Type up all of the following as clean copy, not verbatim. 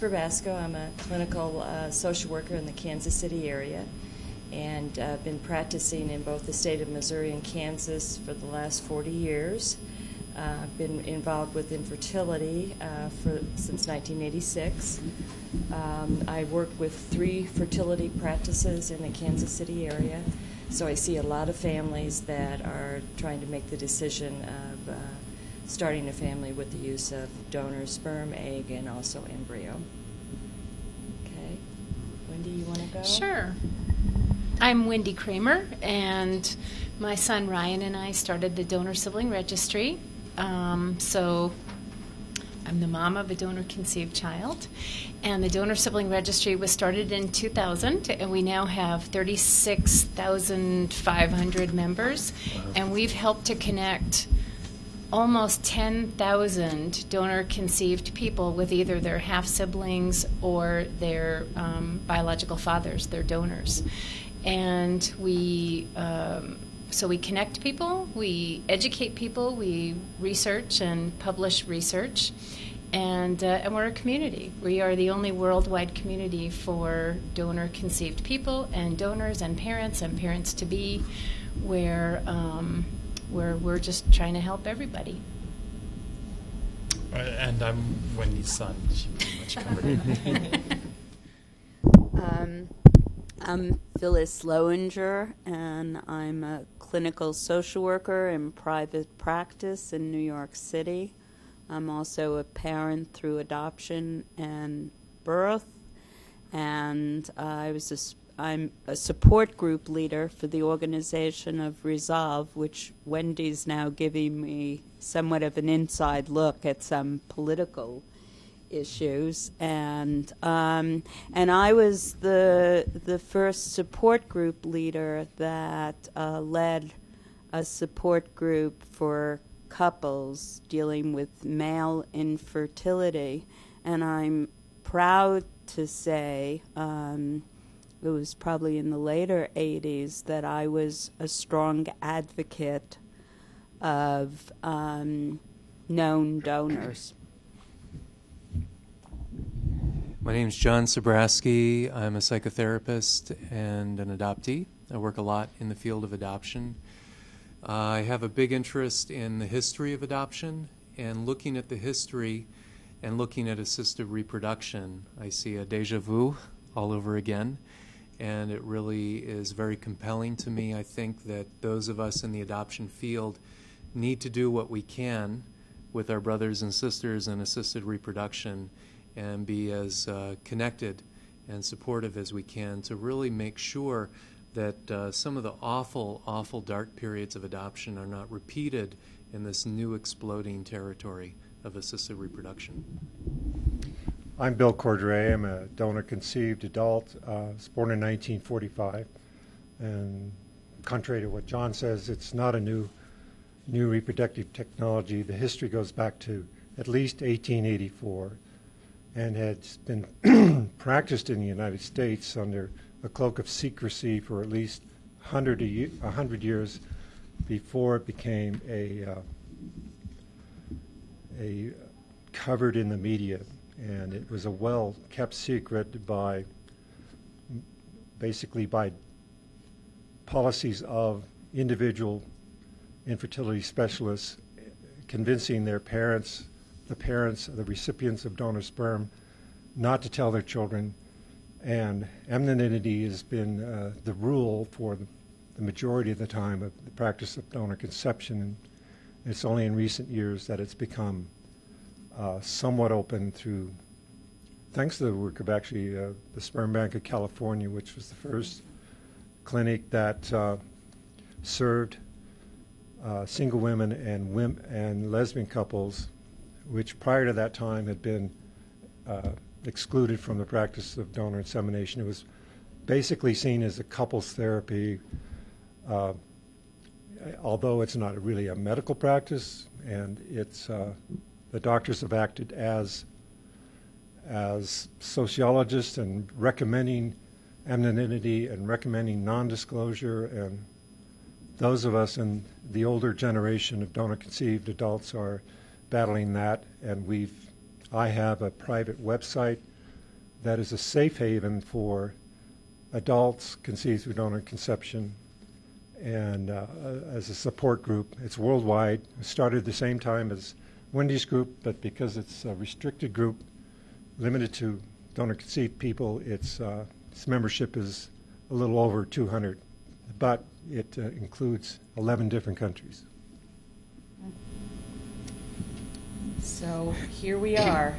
Spervasco. I'm a clinical social worker in the Kansas City area, and I've been practicing in both the state of Missouri and Kansas for the last 40 years. I've been involved with infertility since 1986. I work with 3 fertility practices in the Kansas City area, so I see a lot of families that are trying to make the decision of starting a family with the use of donor sperm, egg, and also embryo. Okay. Wendy, you want to go? Sure. I'm Wendy Kramer, and my son Ryan and I started the Donor Sibling Registry. So I'm the mom of a donor-conceived child, and the Donor Sibling Registry was started in 2000, and we now have 36,500 members, and we've helped to connect almost 10,000 donor-conceived people with either their half-siblings or their biological fathers, their donors. And so we connect people, we educate people, we research and publish research, and we're a community. We are the only worldwide community for donor-conceived people and donors and parents-to-be, where we're just trying to help everybody. And I'm Wendy's son. She pretty much covered it. I'm Phyllis Lowinger, and I'm a clinical social worker in private practice in New York City. I'm also a parent through adoption and birth, and I'm a support group leader for the organization of Resolve, which Wendy's now giving me somewhat of an inside look at some political issues, and I was the first support group leader that led a support group for couples dealing with male infertility, and I'm proud to say it was probably in the later 80s that I was a strong advocate of known donors. My name is John Sobraski. I'm a psychotherapist and an adoptee. I work a lot in the field of adoption. I have a big interest in the history of adoption, and looking at the history and looking at assisted reproduction, I see a déjà vu all over again, and it really is very compelling to me. I think that those of us in the adoption field need to do what we can with our brothers and sisters in assisted reproduction and be as connected and supportive as we can to really make sure that some of the awful, awful dark periods of adoption are not repeated in this new exploding territory of assisted reproduction. I'm Bill Cordray. I'm a donor-conceived adult. Was born in 1945, and contrary to what John says, it's not a new reproductive technology. The history goes back to at least 1884. And had been practiced in the United States under a cloak of secrecy for at least 100 years before it became a covered in the media. And it was a well-kept secret basically by policies of individual infertility specialists convincing their parents, the recipients of donor sperm, not to tell their children. And anonymity has been the rule for the majority of the time of the practice of donor conception. And it's only in recent years that it's become somewhat open thanks to the work of actually the Sperm Bank of California, which was the first clinic that served single women and lesbian couples, which prior to that time had been excluded from the practice of donor insemination. It was basically seen as a couples therapy, although it's not really a medical practice, and it's the doctors have acted as sociologists and recommending anonymity and recommending non-disclosure, and those of us in the older generation of donor-conceived adults are battling that, and I have a private website that is a safe haven for adults conceived through donor conception, and as a support group. It's worldwide. It started at the same time as Wendy's group, but because it's a restricted group, limited to donor conceived people, its membership is a little over 200, but it includes 11 different countries. So here we are,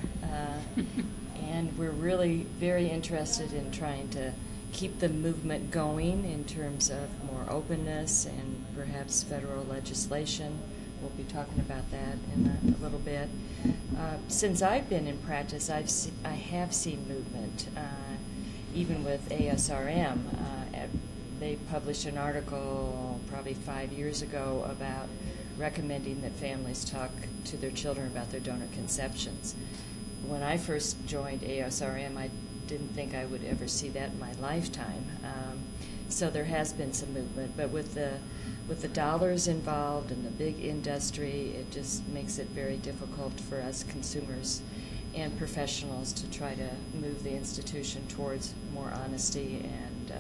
and we're really very interested in trying to keep the movement going in terms of more openness and perhaps federal legislation. We'll be talking about that in a little bit. Since I've been in practice, I have seen movement, even with ASRM. They published an article probably 5 years ago about recommending that families talk to their children about their donor conceptions. When I first joined ASRM, I didn't think I would ever see that in my lifetime. So there has been some movement, but with the dollars involved and the big industry, it just makes it very difficult for us consumers and professionals to try to move the institution towards more honesty and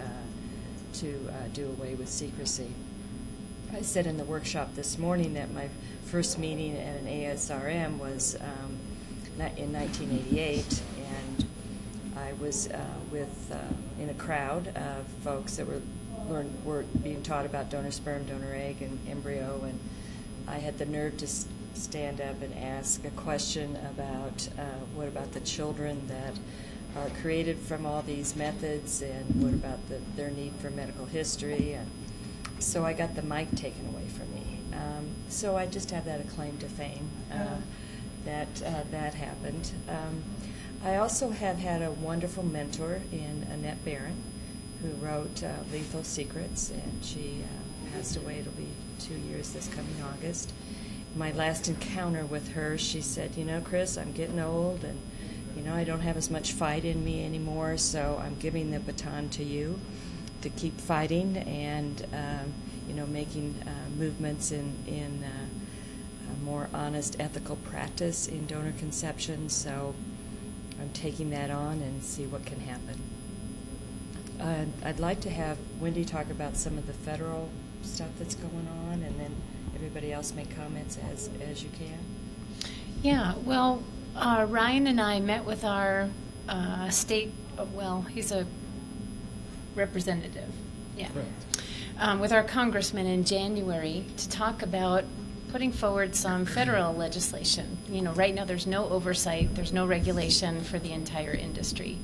to do away with secrecy. I said in the workshop this morning that my first meeting at an ASRM was in 1988, and I was in a crowd of folks that were being taught about donor sperm, donor egg, and embryo, and I had the nerve to stand up and ask a question about what about the children that are created from all these methods, and what about their need for medical history. And so I got the mic taken away from me. So I just have that claim to fame that happened. I also have had a wonderful mentor in Annette Barron, who wrote Lethal Secrets, and she passed away. It'll be 2 years this coming August. My last encounter with her, she said, "You know, Chris, I'm getting old, and I don't have as much fight in me anymore, so I'm giving the baton to you to keep fighting and making movements in a more honest, ethical practice in donor conception." So I'm taking that on and see what can happen. I'd like to have Wendy talk about some of the federal stuff that's going on, and then everybody else make comments as you can. Yeah, well, Ryan and I met with our state, he's a representative, yeah, with our congressman in January to talk about putting forward some federal legislation. Right now there's no oversight, there's no regulation for the entire industry.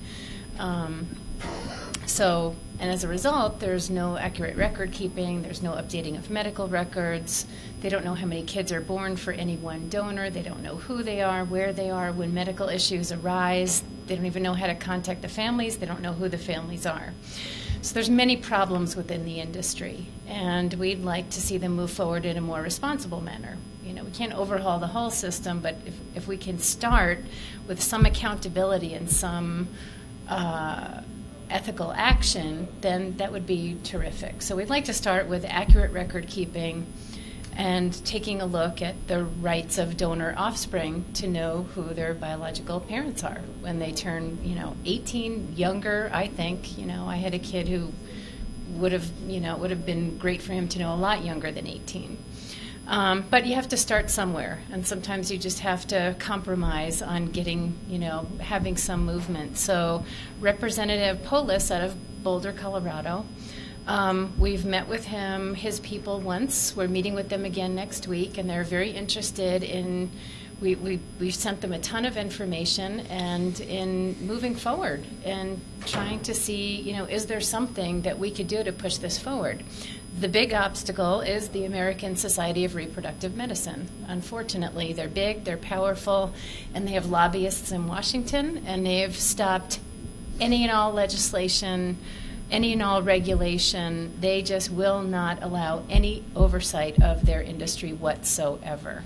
And as a result, there's no accurate record keeping, there's no updating of medical records, they don't know how many kids are born for any one donor, they don't know who they are, where they are when medical issues arise, they don't even know how to contact the families, they don't know who the families are. So there's many problems within the industry, and we'd like to see them move forward in a more responsible manner. We can't overhaul the whole system, but if we can start with some accountability and some ethical action, then that would be terrific. So we'd like to start with accurate record keeping and taking a look at the rights of donor offspring to know who their biological parents are when they turn, 18, younger, I think. I had a kid who would have been great for him to know a lot younger than 18. But you have to start somewhere, and sometimes you just have to compromise on getting, having some movement. So Representative Polis out of Boulder, Colorado, we've met with his people once. We're meeting with them again next week, and they're very interested in, we've sent them a ton of information and in moving forward and trying to see, is there something that we could do to push this forward? The big obstacle is the American Society of Reproductive Medicine. Unfortunately, they're big, they're powerful, and they have lobbyists in Washington, and they've stopped any and all legislation, any and all regulation. They just will not allow any oversight of their industry whatsoever.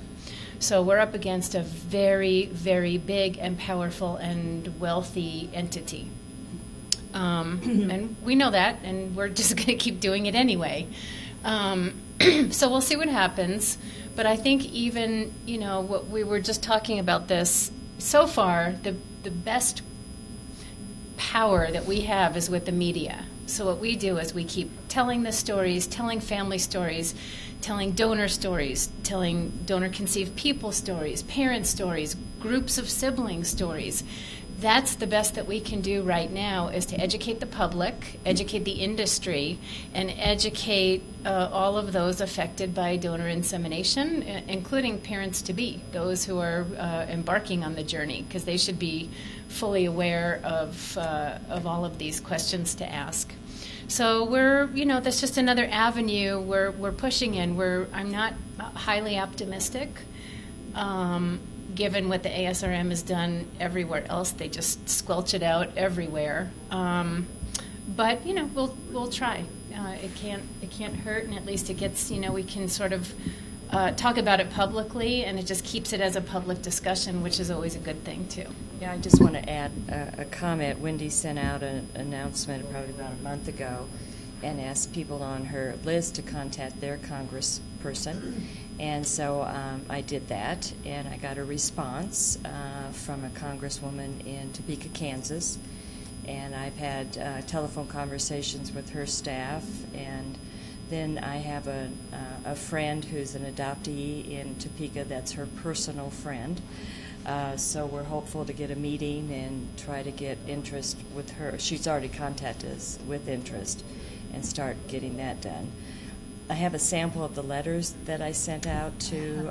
So we're up against a very, very big and powerful and wealthy entity. And we know that, and we're just going to keep doing it anyway. So we'll see what happens. But I think even, what we were just talking about this, so far, the best power that we have is with the media. So what we do is we keep telling the stories, telling family stories, telling donor stories, telling donor-conceived people stories, parent stories, groups of sibling stories. That's the best that we can do right now, is to educate the public, educate the industry, and educate all of those affected by donor insemination, including parents-to-be, those who are embarking on the journey, because they should be fully aware of all of these questions to ask. So that's just another avenue we're pushing in. I'm not highly optimistic. Given what the ASRM has done everywhere else, they just squelch it out everywhere. But we'll try. It can't hurt, and at least it gets we can sort of talk about it publicly, and it just keeps it as a public discussion, which is always a good thing too. Yeah, I just want to add a comment. Wendy sent out an announcement probably about a month ago and asked people on her list to contact their congressperson. And so I did that, and I got a response from a congresswoman in Topeka, Kansas. And I've had telephone conversations with her staff. And then I have a friend who's an adoptee in Topeka that's her personal friend. So we're hopeful to get a meeting and try to get interest with her. She's already contacted us with interest and start getting that done. I have a sample of the letters that I sent out to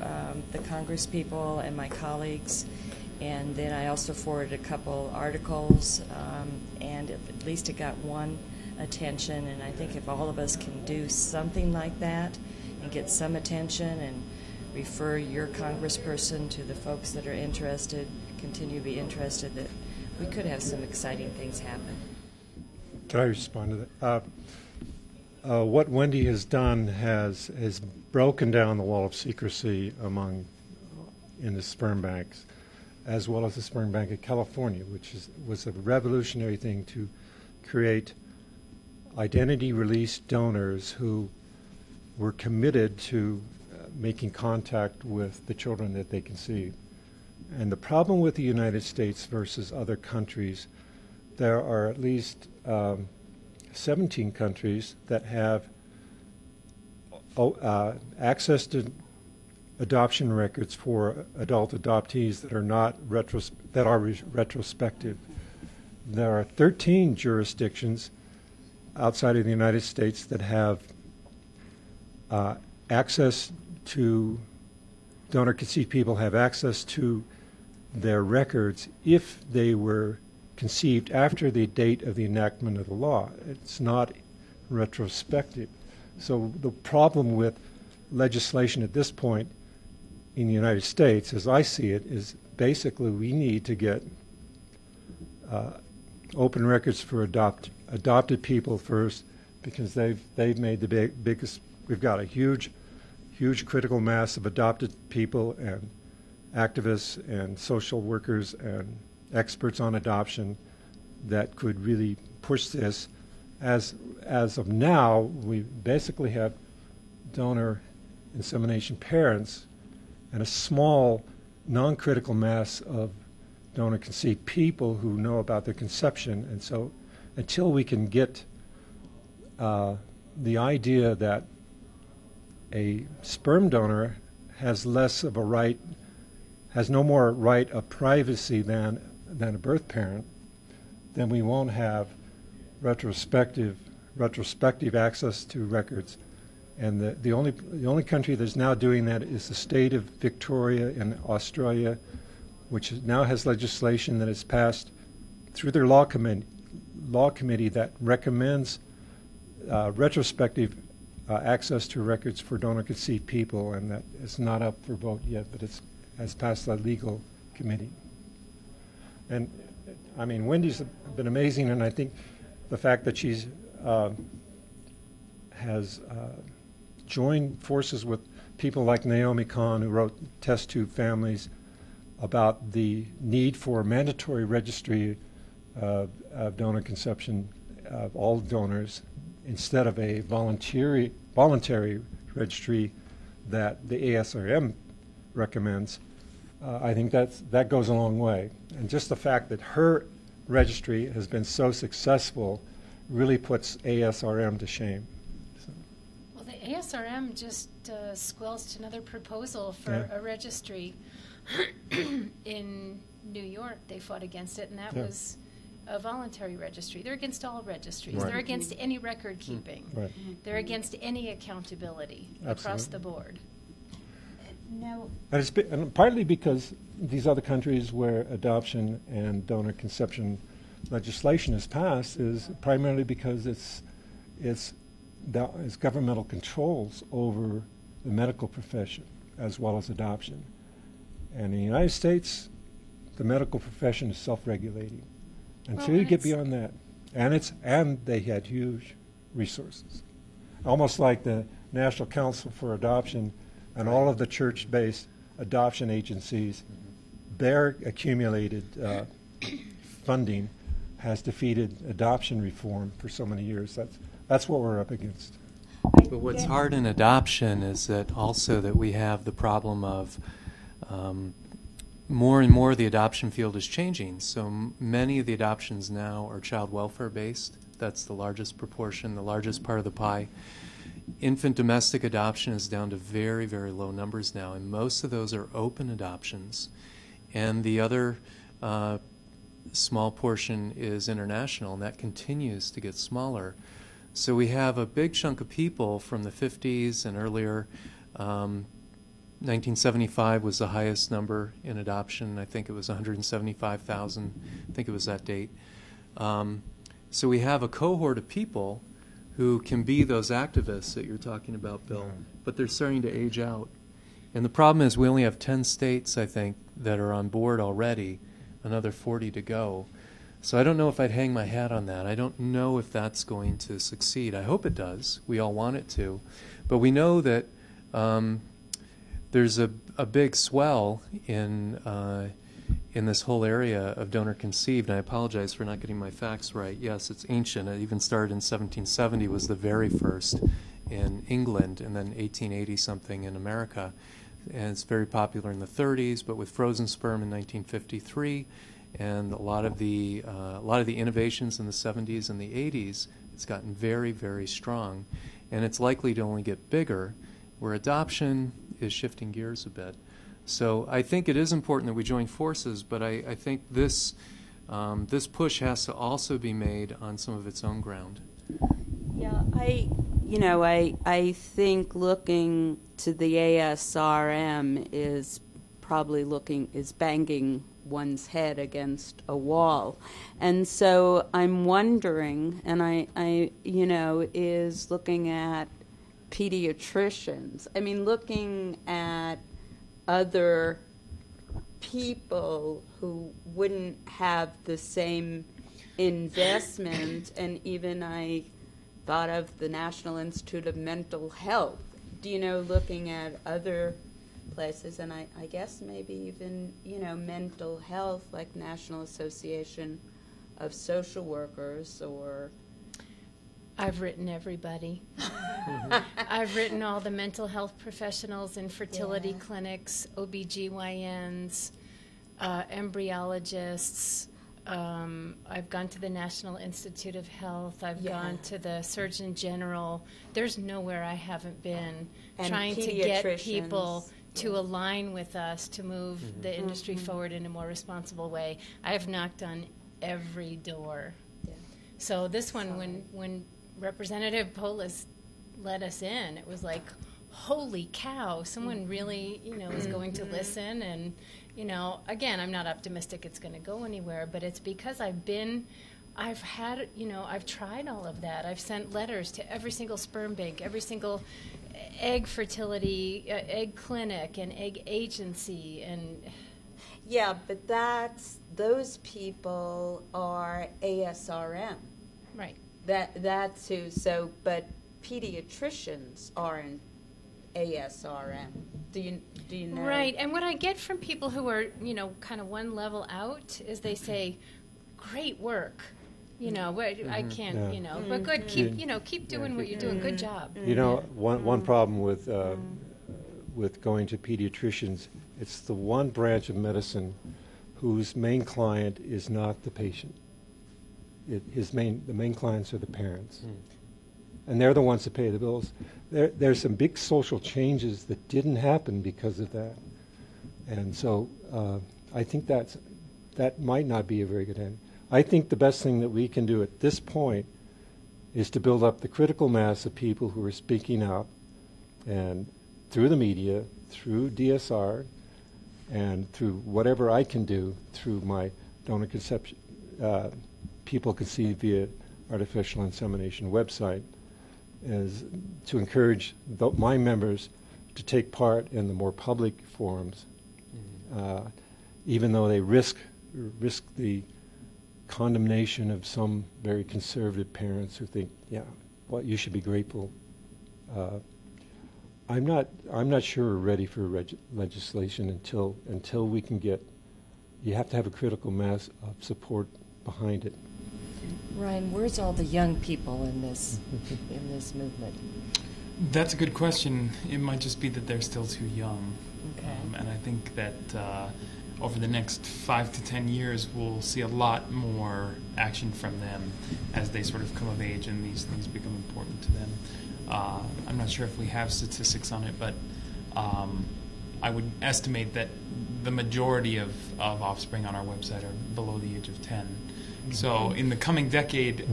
the Congress people and my colleagues, and then I also forwarded a couple articles, and at least it got one attention, and I think if all of us can do something like that and get some attention and refer your congressperson to the folks that are interested, continue to be interested, that we could have some exciting things happen. Can I respond to that? What Wendy has done has broken down the wall of secrecy in the sperm banks, as well as the sperm bank of California, which was a revolutionary thing to create identity released donors who were committed to making contact with the children that they conceived. And the problem with the United States versus other countries, there are at least 17 countries that have access to adoption records for adult adoptees that are retrospective. There are 13 jurisdictions outside of the United States that have access to donor-conceived people have access to their records if they were conceived after the date of the enactment of the law. It's not retrospective. So the problem with legislation at this point in the United States, as I see it, is basically we need to get open records for adopted people first, because they've made the biggest. We've got a huge critical mass of adopted people and activists and social workers and experts on adoption that could really push this. As of now, we basically have donor insemination parents and a small non-critical mass of donor-conceived people who know about their conception. And so until we can get the idea that a sperm donor has less of a right, has no more right of privacy than a birth parent, then we won't have retrospective access to records. And the only country that's now doing that is the state of Victoria in Australia, which now has legislation that is passed through their law committee that recommends retrospective access to records for donor-conceived people, and that is not up for vote yet, but it has passed the legal committee. And I mean, Wendy's been amazing, and I think the fact that she's has joined forces with people like Naomi Kahn, who wrote Test Tube Families, about the need for mandatory registry of donor conception of all donors instead of a voluntary registry that the ASRM recommends. I think that goes a long way. And just the fact that her registry has been so successful really puts ASRM to shame. So, Well, the ASRM just squelched another proposal for Yeah. a registry in New York. They fought against it, and that Yeah. was a voluntary registry. They're against all registries. Right. They're against any record keeping. right. They're against any accountability across Absolutely. the board. No. And partly because these other countries where adoption and donor conception legislation is passed is primarily because it's governmental controls over the medical profession as well as adoption. And in the United States, the medical profession is self-regulating. Until Well, you get it's- beyond that, and they had huge resources, almost like the National Council for Adoption and all of the church-based adoption agencies, their accumulated funding has defeated adoption reform for so many years. That's what we're up against. But what's hard in adoption is that also that we have the problem of more and more the adoption field is changing. So many of the adoptions now are child welfare based. That's the largest proportion, the largest part of the pie. Infant domestic adoption is down to very, very low numbers now, and most of those are open adoptions. And the other small portion is international, and that continues to get smaller. So we have a big chunk of people from the 50s and earlier. 1975 was the highest number in adoption. I think it was 175,000. I think it was that date. So we have a cohort of people who can be those activists that you're talking about, Bill, but they're starting to age out. And the problem is we only have 10 states, I think, that are on board already, another 40 to go. So I don't know if I'd hang my hat on that. I don't know if that's going to succeed. I hope it does. We all want it to. But we know that there's a big swell in this whole area of donor conceived. And I apologize for not getting my facts right. Yes, it's ancient. It even started in 1770, was the very first in England, and then 1880 something in America. And it's very popular in the 30s, but with frozen sperm in 1953, and a lot of the innovations in the 70s and the 80s, it's gotten very, very strong, and it's likely to only get bigger, where adoption is shifting gears a bit. So I think it is important that we join forces, but I think this push has to also be made on some of its own ground. Yeah, I think looking to the ASRM is probably banging one's head against a wall. And so I'm wondering, and I is looking at pediatricians. I mean, looking at other people who wouldn't have the same investment, and even I thought of the National Institute of Mental Health, looking at other places, and I guess maybe even, mental health, like National Association of Social Workers, or... I've written everybody. I've written all the mental health professionals in fertility clinics, OBGYNs, embryologists. I've gone to the National Institute of Health. I've gone to the Surgeon General. There's nowhere I haven't been And trying to get pediatricians. people to align with us to move the industry forward in a more responsible way. I have knocked on every door. Yeah. So this one, when Representative Polis let us in, it was like, holy cow, someone really, is going to listen. And, again, I'm not optimistic it's going to go anywhere, but it's because I've tried all of that. I've sent letters to every single sperm bank, every single egg fertility, egg clinic, and egg agency, and... Yeah, but those people are ASRM. Right. That's who. So, but pediatricians aren't ASRM. Do you know? Right. And what I get from people who are, kind of one level out is they say, "Great work." I can't, but good. Keep doing what you're doing. Good job. One problem with going to pediatricians, it's the one branch of medicine whose main client is not the patient. the main clients are the parents. And they're the ones that pay the bills. There's some big social changes that didn't happen because of that. And so I think that might not be a very good end. I think the best thing that we can do at this point is to build up the critical mass of people who are speaking out, and through the media, through DSR, and through whatever I can do through my donor conception, people conceived via artificial insemination website, is to encourage my members to take part in the more public forums, even though they risk the condemnation of some very conservative parents who think, yeah, well, you should be grateful. I'm not sure we're ready for legislation until we can get. You have to have a critical mass of support behind it. Ryan, where's all the young people in this movement? That's a good question. It might just be that they're still too young. Okay. And I think that over the next 5 to 10 years, we'll see a lot more action from them as they sort of come of age and these things become important to them. I'm not sure if we have statistics on it, but I would estimate that the majority of offspring on our website are below the age of 10. So in the coming decade,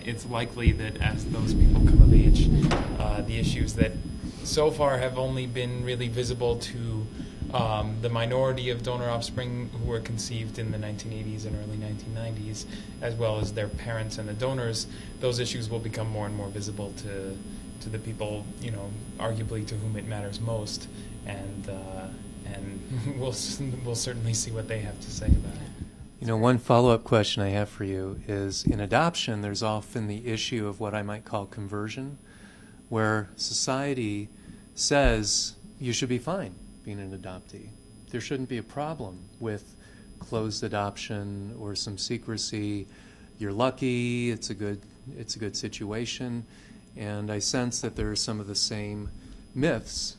it's likely that as those people come of age, the issues that so far have only been really visible to the minority of donor offspring who were conceived in the 1980s and early 1990s, as well as their parents and the donors, those issues will become more and more visible to the people, arguably to whom it matters most, and we'll certainly see what they have to say about it. One follow-up question I have for you is, in adoption, there's often the issue of what I might call conversion, where society says you should be fine being an adoptee. There shouldn't be a problem with closed adoption or some secrecy. You're lucky. It's a good situation. And I sense that there are some of the same myths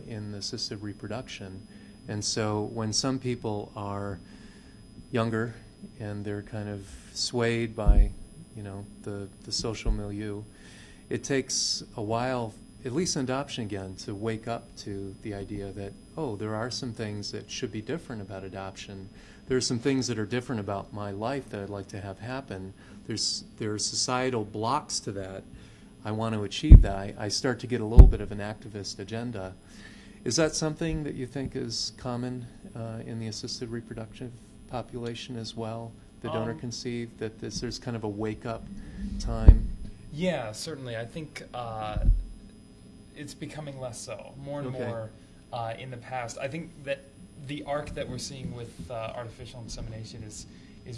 in assisted reproduction. And so when some people are younger and they're kind of swayed by, the social milieu, it takes a while, at least in adoption again, to wake up to the idea that, there are some things that should be different about adoption. There are some things that are different about my life that I'd like to have happen. There are societal blocks to that. I want to achieve that. I start to get a little bit of an activist agenda. Is that something that you think is common in the assisted reproductive population as well, the donor conceived, that there's kind of a wake-up time? Yeah, certainly. I think it's becoming less so. More and more in the past. I think that the arc that we're seeing with artificial insemination is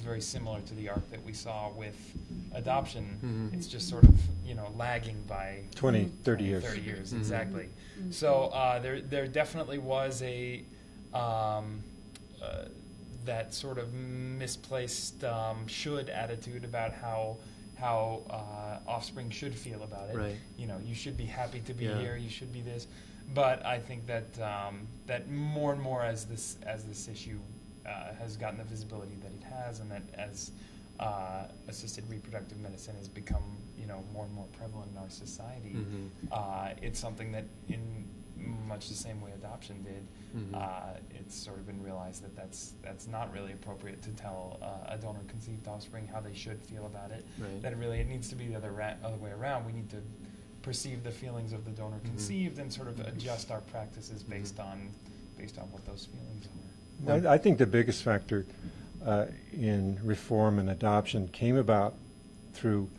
very similar to the arc that we saw with adoption. Mm-hmm. It's just sort of, lagging by 20, 30 years. 30 years, Mm-hmm. Exactly. Mm-hmm. So there definitely was a that sort of misplaced should attitude about how offspring should feel about it. Right. You should be happy to be here. You should be this. But I think that that more and more as this issue has gotten the visibility that it has, and that as assisted reproductive medicine has become more and more prevalent in our society, it's something that in much the same way adoption did, it's sort of been realized that that's not really appropriate to tell a donor conceived offspring how they should feel about it. Right. That it needs to be the other way around. We need to perceive the feelings of the donor conceived and sort of adjust our practices based on what those feelings are. I think the biggest factor in reform and adoption came about through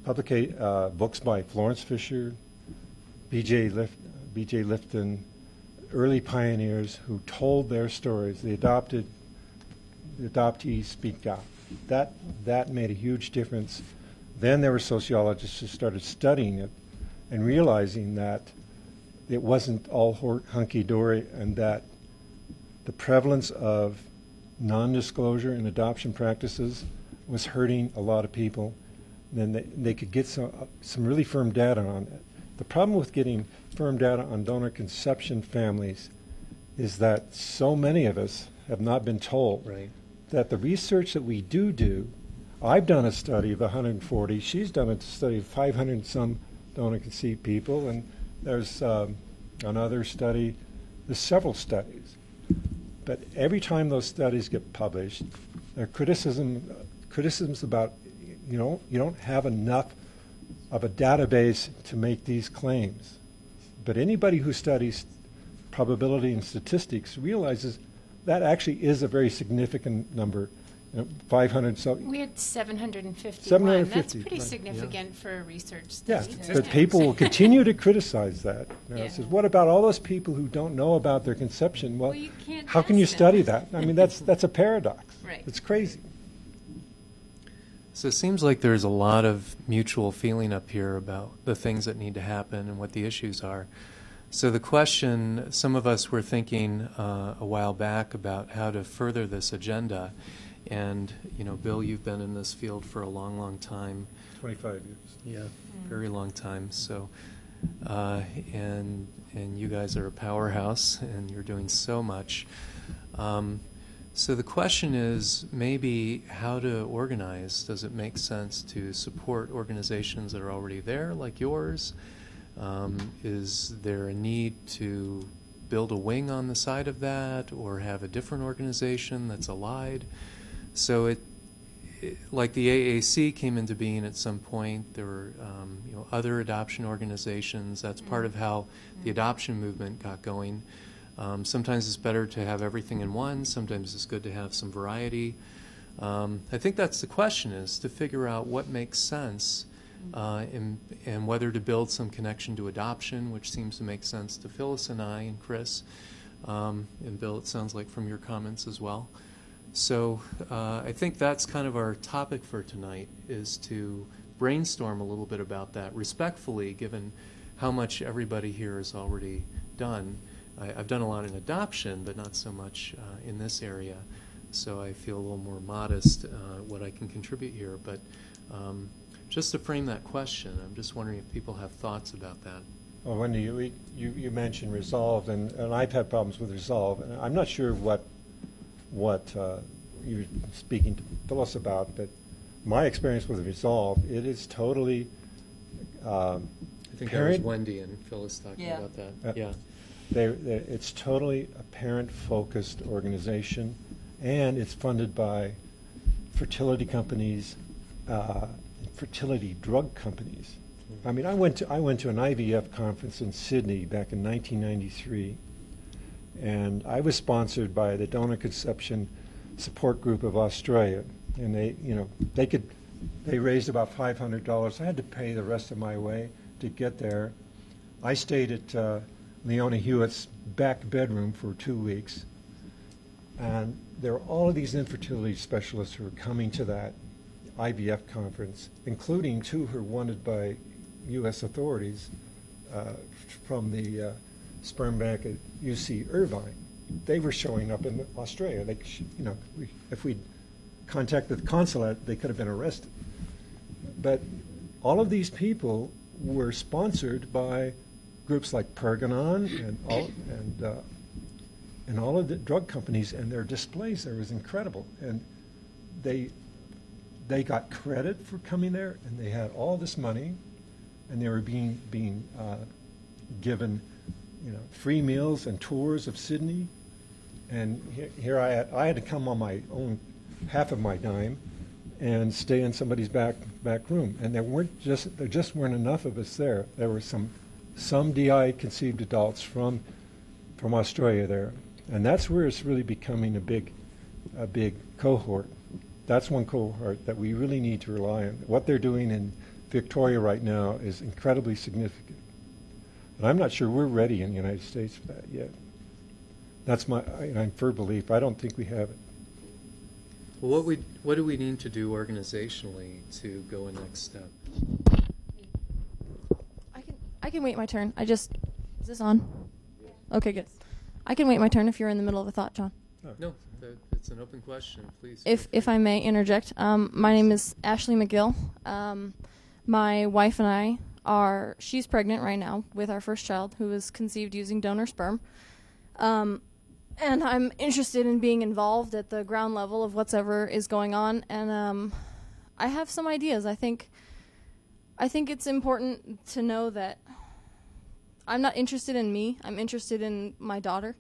books by Florence Fisher, B.J. Lifton, early pioneers who told their stories. The adoptees speak out. That made a huge difference. Then there were sociologists who started studying it and realizing that it wasn't all hunky-dory, and that the prevalence of non-disclosure in adoption practices was hurting a lot of people. Then they could get some really firm data on it. The problem with getting firm data on donor conception families is that so many of us have not been told that the research that we do I've done a study of 140. She's done a study of 500 and some donor-conceived people, and there's another study. There's several studies. But every time those studies get published, there are criticisms about, you don't have enough of a database to make these claims. But anybody who studies probability and statistics realizes that actually is a very significant number. 500. So we had 751. 750, That's pretty right, significant for a research yeah, study. but people will continue to criticize that. Yeah. It says, what about all those people who don't know about their conception? Well, you can't how can you ask them. study that? I mean, that's a paradox. Right. It's crazy. So it seems like there's a lot of mutual feeling up here about the things that need to happen and what the issues are. So the question, some of us were thinking a while back about how to further this agenda. And, Bill, you've been in this field for a long, long time. 25 years. Yeah, very long time. So, and you guys are a powerhouse, and you're doing so much. So the question is maybe how to organize. Does it make sense to support organizations that are already there, like yours? Is there a need to build a wing on the side of that, or have a different organization that's allied? So it like the AAC came into being at some point. There were other adoption organizations. That's part of how the adoption movement got going. Sometimes it's better to have everything in one. Sometimes it's good to have some variety. I think that's the question, is to figure out what makes sense and whether to build some connection to adoption, which seems to make sense to Phyllis and I and Chris. And Bill, it sounds like from your comments as well. So I think that's kind of our topic for tonight, is to brainstorm a little bit about that respectfully, given how much everybody here has already done. I've done a lot in adoption, but not so much in this area. So I feel a little more modest what I can contribute here. But just to frame that question, I'm just wondering if people have thoughts about that. Well, Wendy, you mentioned Resolve, and I've had problems with Resolve. And I'm not sure what you're speaking to Phyllis about, but my experience with Resolve, it is totally I think that was Wendy and Phyllis talking about that. Yeah. It's totally a parent-focused organization, and it's funded by fertility companies, fertility drug companies. I mean, I went to an IVF conference in Sydney back in 1993, and I was sponsored by the Donor Conception Support Group of Australia, and they raised about $500. I had to pay the rest of my way to get there. I stayed at Leona Hewitt's back bedroom for 2 weeks, and there were all of these infertility specialists who were coming to that IVF conference, including two who were wanted by U.S. authorities from the sperm bank at UC Irvine. They were showing up in Australia. If we'd contacted the consulate, they could have been arrested. But all of these people were sponsored by groups like Pergonon and all of the drug companies, and their displays there was incredible. And they got credit for coming there, and they had all this money, and they were being given free meals and tours of Sydney. And here I had to come on my own half of my dime and stay in somebody's back room. And there just weren't enough of us there. There were some DI conceived adults from Australia there, and that's where it's really becoming a big cohort. That's one cohort that we really need to rely on. What they're doing in Victoria right now is incredibly significant, and I'm not sure we're ready in the United States for that yet. That's my firm belief. I don't think we have it. Well, what do we need to do organizationally to go a next step? I can wait my turn. Is this on? Okay, good. I can wait my turn if you're in the middle of a thought, John. No, it's an open question, please. If I may interject, my name is Ashley McGill. My wife and I she's pregnant right now with our first child, who was conceived using donor sperm. And I'm interested in being involved at the ground level of whatever is going on. And I have some ideas. I think it's important to know that I'm not interested in me. I'm interested in my daughter.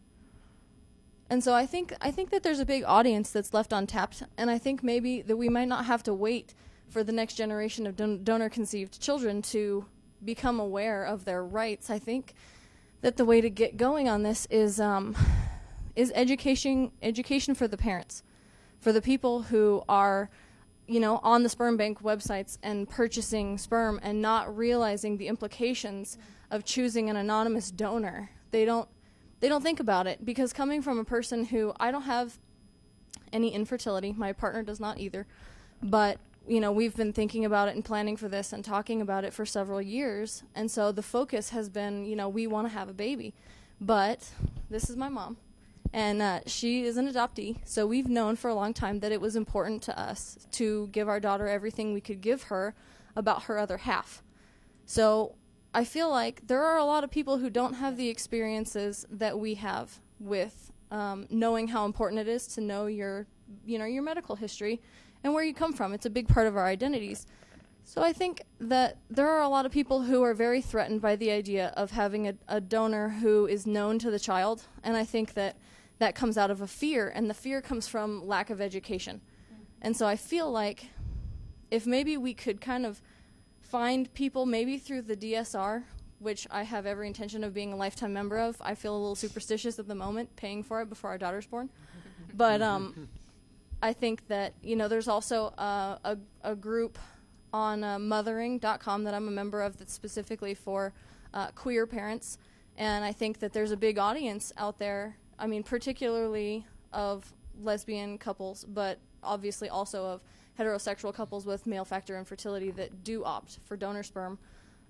And so I think that there's a big audience that's left untapped, and I think maybe that we might not have to wait for the next generation of donor-conceived children to become aware of their rights. I think that the way to get going on this is education for the parents, for the people who are, on the sperm bank websites and purchasing sperm and not realizing the implications of choosing an anonymous donor. They don't think about it, because coming from a person who, I don't have any infertility, my partner does not either, but we've been thinking about it and planning for this and talking about it for several years, and so the focus has been, we want to have a baby. But this is my mom, and she is an adoptee, so we've known for a long time that it was important to us to give our daughter everything we could give her about her other half. So I feel like there are a lot of people who don't have the experiences that we have with knowing how important it is to know your medical history and where you come from. It's a big part of our identities. So I think that there are a lot of people who are very threatened by the idea of having a donor who is known to the child, and I think that comes out of a fear, and the fear comes from lack of education. And so I feel like if maybe we could kind of find people, maybe through the DSR, which I have every intention of being a lifetime member of. I feel a little superstitious at the moment, paying for it before our daughter's born. But I think that, there's also a group on mothering.com that I'm a member of that's specifically for queer parents. And I think that there's a big audience out there, particularly of lesbian couples, but obviously also of heterosexual couples with male factor infertility that do opt for donor sperm.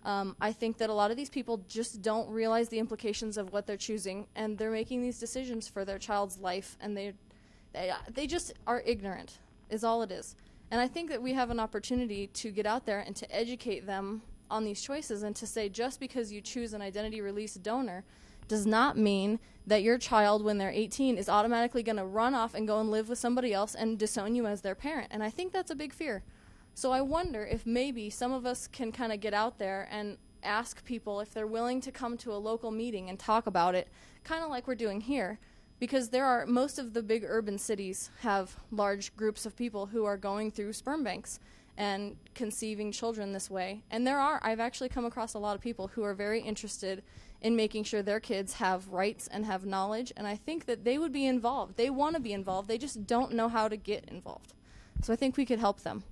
I think that a lot of these people just don't realize the implications of what they're choosing, and they're making these decisions for their child's life, and they just are ignorant, is all it is. And I think that we have an opportunity to get out there and to educate them on these choices, and to say just because you choose an identity release donor does not mean that your child, when they're 18, is automatically going to run off and go and live with somebody else and disown you as their parent. And I think that's a big fear. So I wonder if maybe some of us can kind of get out there and ask people if they're willing to come to a local meeting and talk about it, kind of like we're doing here. Because most of the big urban cities have large groups of people who are going through sperm banks and conceiving children this way. And I've actually come across a lot of people who are very interested in making sure their kids have rights and have knowledge, and I think that they would be involved. They want to be involved. They just don't know how to get involved. So I think we could help them.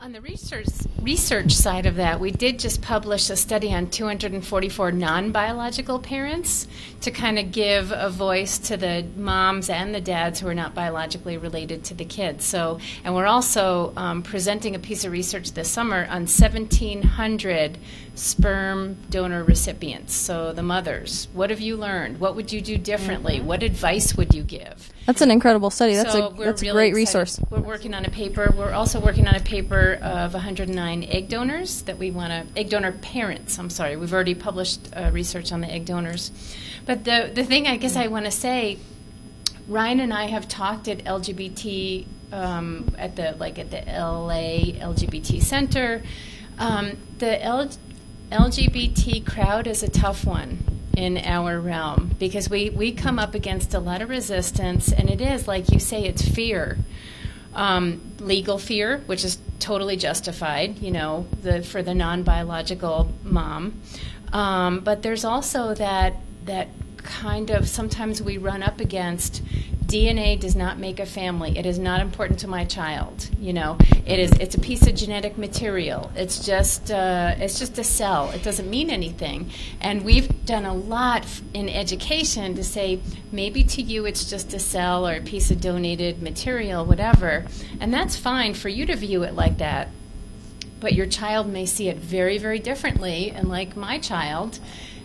On the research side of that, we did just publish a study on 244 non-biological parents to kind of give a voice to the moms and the dads who are not biologically related to the kids. So, and we're also presenting a piece of research this summer on 1,700 sperm donor recipients. So the mothers, what have you learned? What would you do differently? What advice would you give? That's an incredible study. That's So a we're really great excited. resource. We're working on a paper. We're also working on a paper of 109 egg donors that we want to, egg donor parents, I'm sorry. We've already published research on the egg donors. But the thing I guess I want to say, Ryan and I have talked at LGBT, at the LA LGBT Center. The LGBT crowd is a tough one in our realm, because we come up against a lot of resistance, and it is, like you say, it's fear. Legal fear, which is totally justified, for the non-biological mom. But there's also that kind of, sometimes we run up against, DNA does not make a family. It is not important to my child. It's a piece of genetic material. It's just a cell. It doesn't mean anything. And we've done a lot in education to say, maybe to you it's just a cell or a piece of donated material, whatever. And that's fine for you to view it like that. But your child may see it very, very differently. And like my child,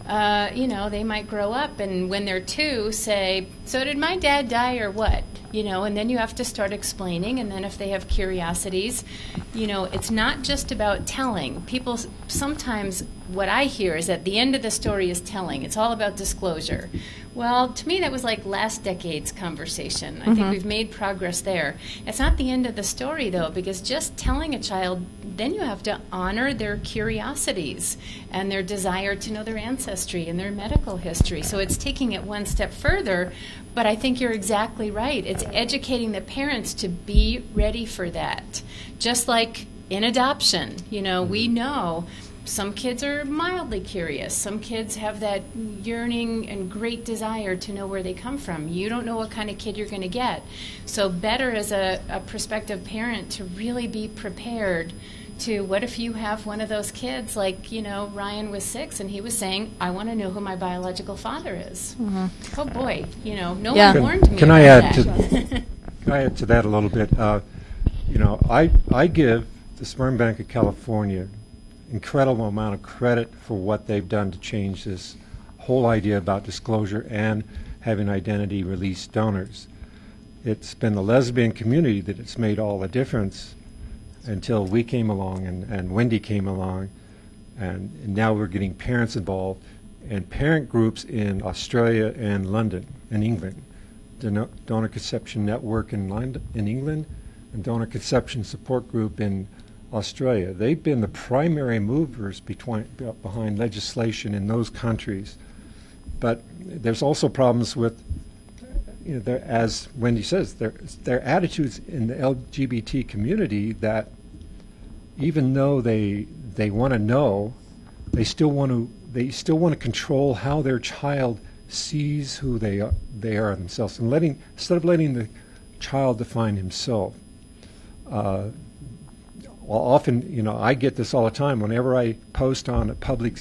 they might grow up and when they're 2 say, so did my dad die or what? And then you have to start explaining, and then if they have curiosities, it's not just about telling. People, sometimes what I hear is that the end of the story is telling. It's all about disclosure. Well, to me, that was like last decade's conversation. I think we've made progress there. It's not the end of the story, though, because just telling a child, then you have to honor their curiosities and their desire to know their ancestry and their medical history. So it's taking it one step further, but I think you're exactly right. It's educating the parents to be ready for that. Just like in adoption, we know some kids are mildly curious. Some kids have that yearning and great desire to know where they come from. You don't know what kind of kid you're going to get. So better as a prospective parent to really be prepared to what if you have one of those kids like, Ryan was 6 and he was saying, I want to know who my biological father is. Oh boy, no one warned me Can about I add that. Can I add to that a little bit? I give the Sperm Bank of California incredible amount of credit for what they've done to change this whole idea about disclosure and having identity release donors. It's been the lesbian community that it's made all the difference until we came along and Wendy came along, and now we're getting parents involved, and parent groups in Australia and London and England, the Donor Conception Network in England and Donor Conception Support Group in Australia. They've been the primary movers behind legislation in those countries. But there's also problems with, as Wendy says, there are attitudes in the LGBT community that even though they want to know, they still want to control how their child sees who they are themselves, and instead of letting the child define himself. Well, often, I get this all the time. Whenever I post on a public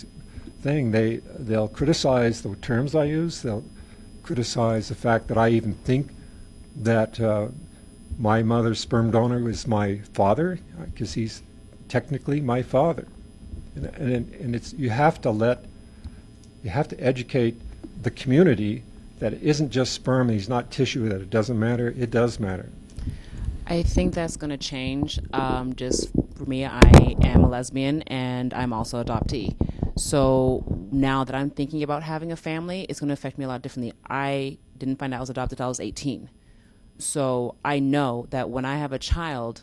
thing, they'll criticize the terms I use. They'll criticize the fact that I even think that my mother's sperm donor was my father, because he's technically my father. And it's you have to educate the community that it isn't just sperm. He's not tissue. That it doesn't matter. It does matter. I think that's going to change. Just for me, I am a lesbian and I'm also an adoptee. So now that I'm thinking about having a family, it's going to affect me a lot differently. I didn't find out I was adopted until I was 18. So I know that when I have a child,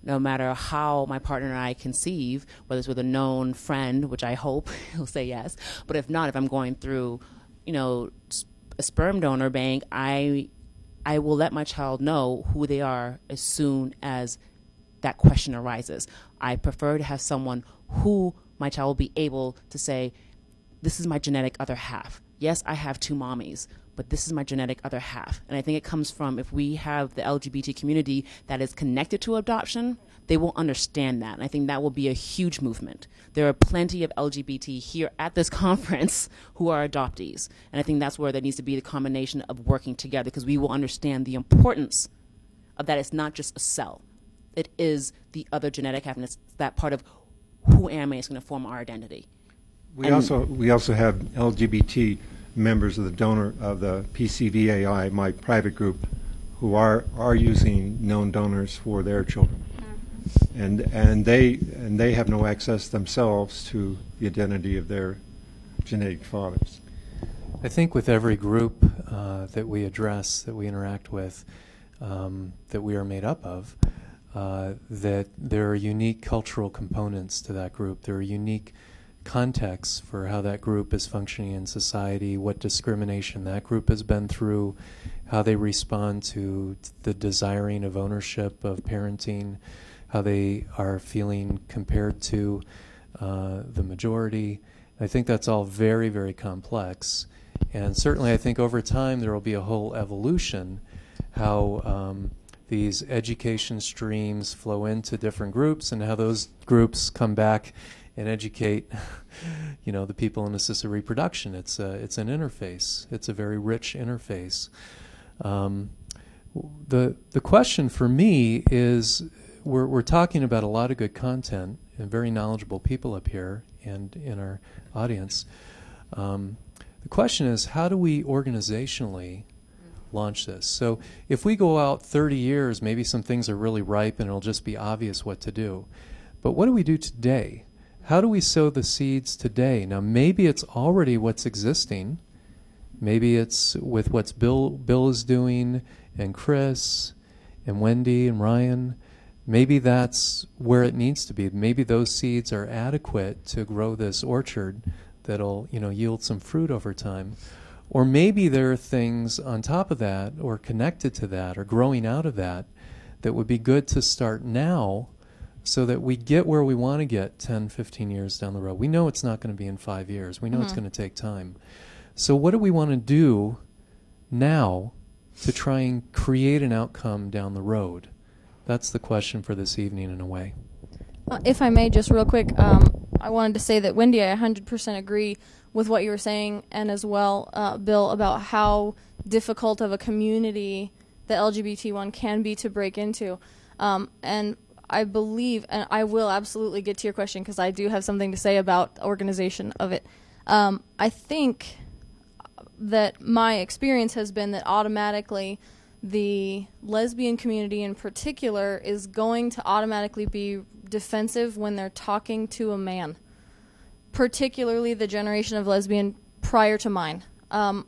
no matter how my partner and I conceive, whether it's with a known friend, which I hope he'll say yes, but if not, if I'm going through, a sperm donor bank, I will let my child know who they are as soon as that question arises. I prefer to have someone who my child will be able to say, this is my genetic other half. Yes, I have 2 mommies, but this is my genetic other half. And I think it comes from, if we have the LGBT community that is connected to adoption, they will understand that. And I think that will be a huge movement. There are plenty of LGBT here at this conference who are adoptees. And I think that's where there needs to be the combination of working together, because we will understand the importance of that. It's not just a cell. It is the other genetic half, and it's that part of who am I is going to form our identity. We also have LGBT members of the donor of the PCVAI, my private group, who are using known donors for their children, and they have no access themselves to the identity of their genetic fathers. I think with every group that we address, that we interact with, that we are made up of, that there are unique cultural components to that group. There are unique contexts for how that group is functioning in society, what discrimination that group has been through, how they respond to the desiring of ownership, of parenting, how they are feeling compared to the majority. I think that's all very, very complex. And certainly I think over time there will be a whole evolution how these education streams flow into different groups and how those groups come back and educate, the people in assisted reproduction. It's an interface. It's a very rich interface. The question for me is, we're talking about a lot of good content and very knowledgeable people up here and in our audience. The question is, how do we organizationally launch this? So if we go out 30 years, maybe some things are really ripe and it'll just be obvious what to do. But what do we do today? How do we sow the seeds today? Now, maybe it's already what's existing. Maybe it's with what's Bill is doing, and Chris, and Wendy, and Ryan. Maybe that's where it needs to be. Maybe those seeds are adequate to grow this orchard that'll, yield some fruit over time. Or maybe there are things on top of that, or connected to that, or growing out of that, that would be good to start now, so that we get where we want to get 10, 15 years down the road. We know it's not going to be in 5 years. We know it's going to take time. So what do we want to do now to try and create an outcome down the road? That's the question for this evening, in a way. If I may, just real quick, I wanted to say that, Wendy, I 100% agree with what you were saying, and as well, Bill, about how difficult of a community the LGBT one can be to break into. And I believe, and I will absolutely get to your question because I do have something to say about the organization of it. I think that my experience has been that automatically the lesbian community in particular is going to automatically be defensive when they're talking to a man, particularly the generation of lesbian prior to mine. And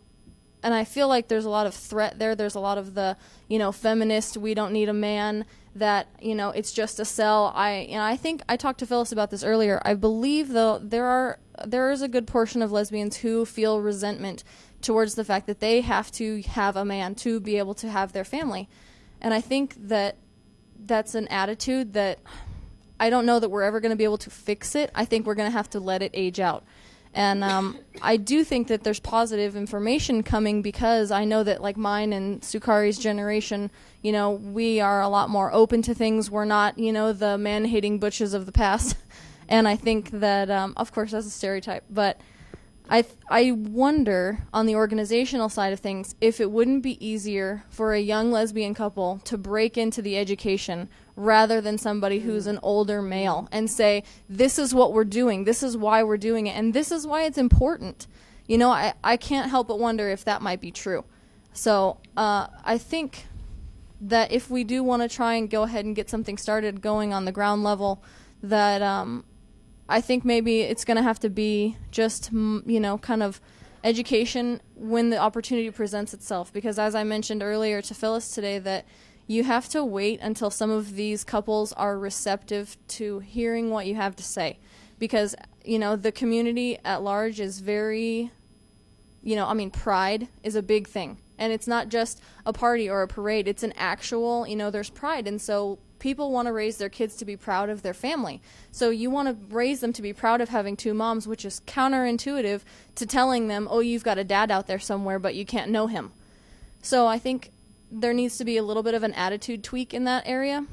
I feel like there's a lot of threat there. There's a lot of the, feminist, we don't need a man, that, it's just a cell. I think I talked to Phyllis about this earlier. I believe, though, there is a good portion of lesbians who feel resentment towards the fact that they have to have a man to be able to have their family. And I think that that's an attitude that I don't know that we're ever going to be able to fix it. I think we're going to have to let it age out. And I do think that there's positive information coming, because I know that, like, mine and Sukari's generation, we are a lot more open to things. We're not, the man-hating butches of the past. And I think that, of course, that's a stereotype, but I wonder, on the organizational side of things, if it wouldn't be easier for a young lesbian couple to break into the education rather than somebody who's an older male and say, this is what we're doing, this is why we're doing it, and this is why it's important. I can't help but wonder if that might be true. So I think that if we do want to try and go ahead and get something started going on the ground level, that I think maybe it's going to have to be just, kind of education when the opportunity presents itself. Because as I mentioned earlier to Phyllis today, that you have to wait until some of these couples are receptive to hearing what you have to say. Because, the community at large is very, pride is a big thing. And it's not just a party or a parade. It's an actual, there's pride. And so people want to raise their kids to be proud of their family. So you want to raise them to be proud of having two moms, which is counterintuitive to telling them, oh, you've got a dad out there somewhere, but you can't know him. So I think there needs to be a little bit of an attitude tweak in that area.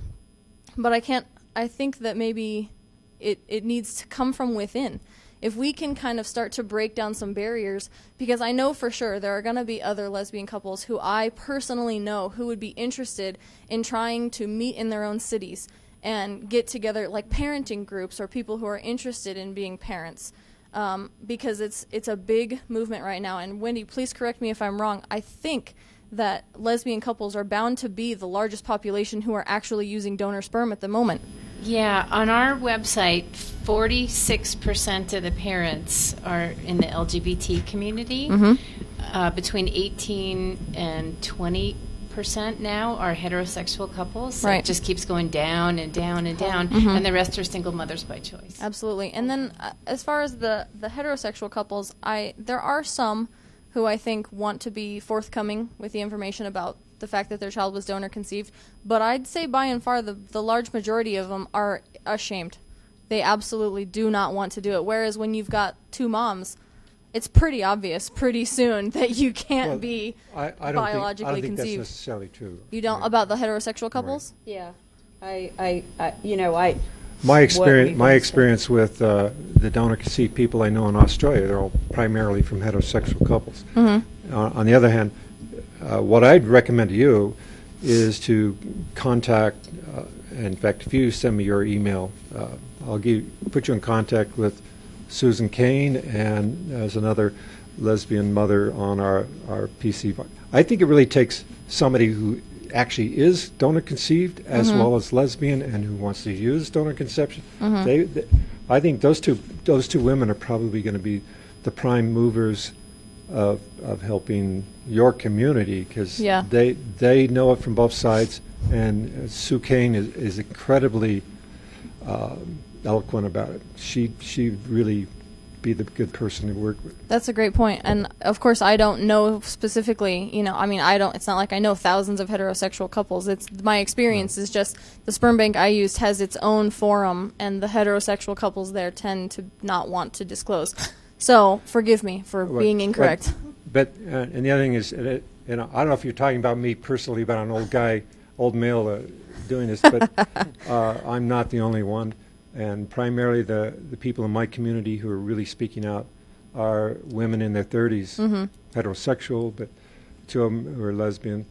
But I think that maybe it needs to come from within. If we can kind of start to break down some barriers, because I know for sure there are going to be other lesbian couples who I personally know who would be interested in trying to meet in their own cities and get together, like parenting groups or people who are interested in being parents, because it's a big movement right now. And Wendy, please correct me if I'm wrong. I think that lesbian couples are bound to be the largest population who are actually using donor sperm at the moment. Yeah, on our website, 46% of the parents are in the LGBT community. Mm-hmm. Between 18 and 20% now are heterosexual couples. Right. It just keeps going down and down and down, mm-hmm. and the rest are single mothers by choice. Absolutely. And then as far as the heterosexual couples, there are some who I think want to be forthcoming with the information about the fact that their child was donor conceived, but I'd say by and far the large majority of them are ashamed. They absolutely do not want to do it, whereas when you've got two moms, it's pretty obvious pretty soon that you can't be biologically I don't think conceived. that's necessarily true. You don't? About the heterosexual couples? Yeah. My experience with the donor conceived people I know in Australia, they're all primarily from heterosexual couples. Mm-hmm. On the other hand, what I'd recommend to you is to contact, in fact, if you send me your email, I'll put you in contact with Susan Kane, and there's another lesbian mother on our PC. I think it really takes somebody who actually is donor conceived as mm-hmm. well as lesbian and who wants to use donor conception. Mm-hmm. I think those two women are probably going to be the prime movers of helping your community, because Yeah. they know it from both sides, and Sue Kane is incredibly eloquent about it. She'd really be the good person to work with. That's a great point. And of course, I don't know specifically, it's not like I know thousands of heterosexual couples. It's my experience is just the sperm bank I used has its own forum, and the heterosexual couples there tend to not want to disclose. So forgive me for being incorrect. But and the other thing is, I don't know if you're talking about me personally, but I'm an old male doing this, but I'm not the only one. And primarily the people in my community who are really speaking out are women in their 30s, heterosexual, but two of them who are lesbian.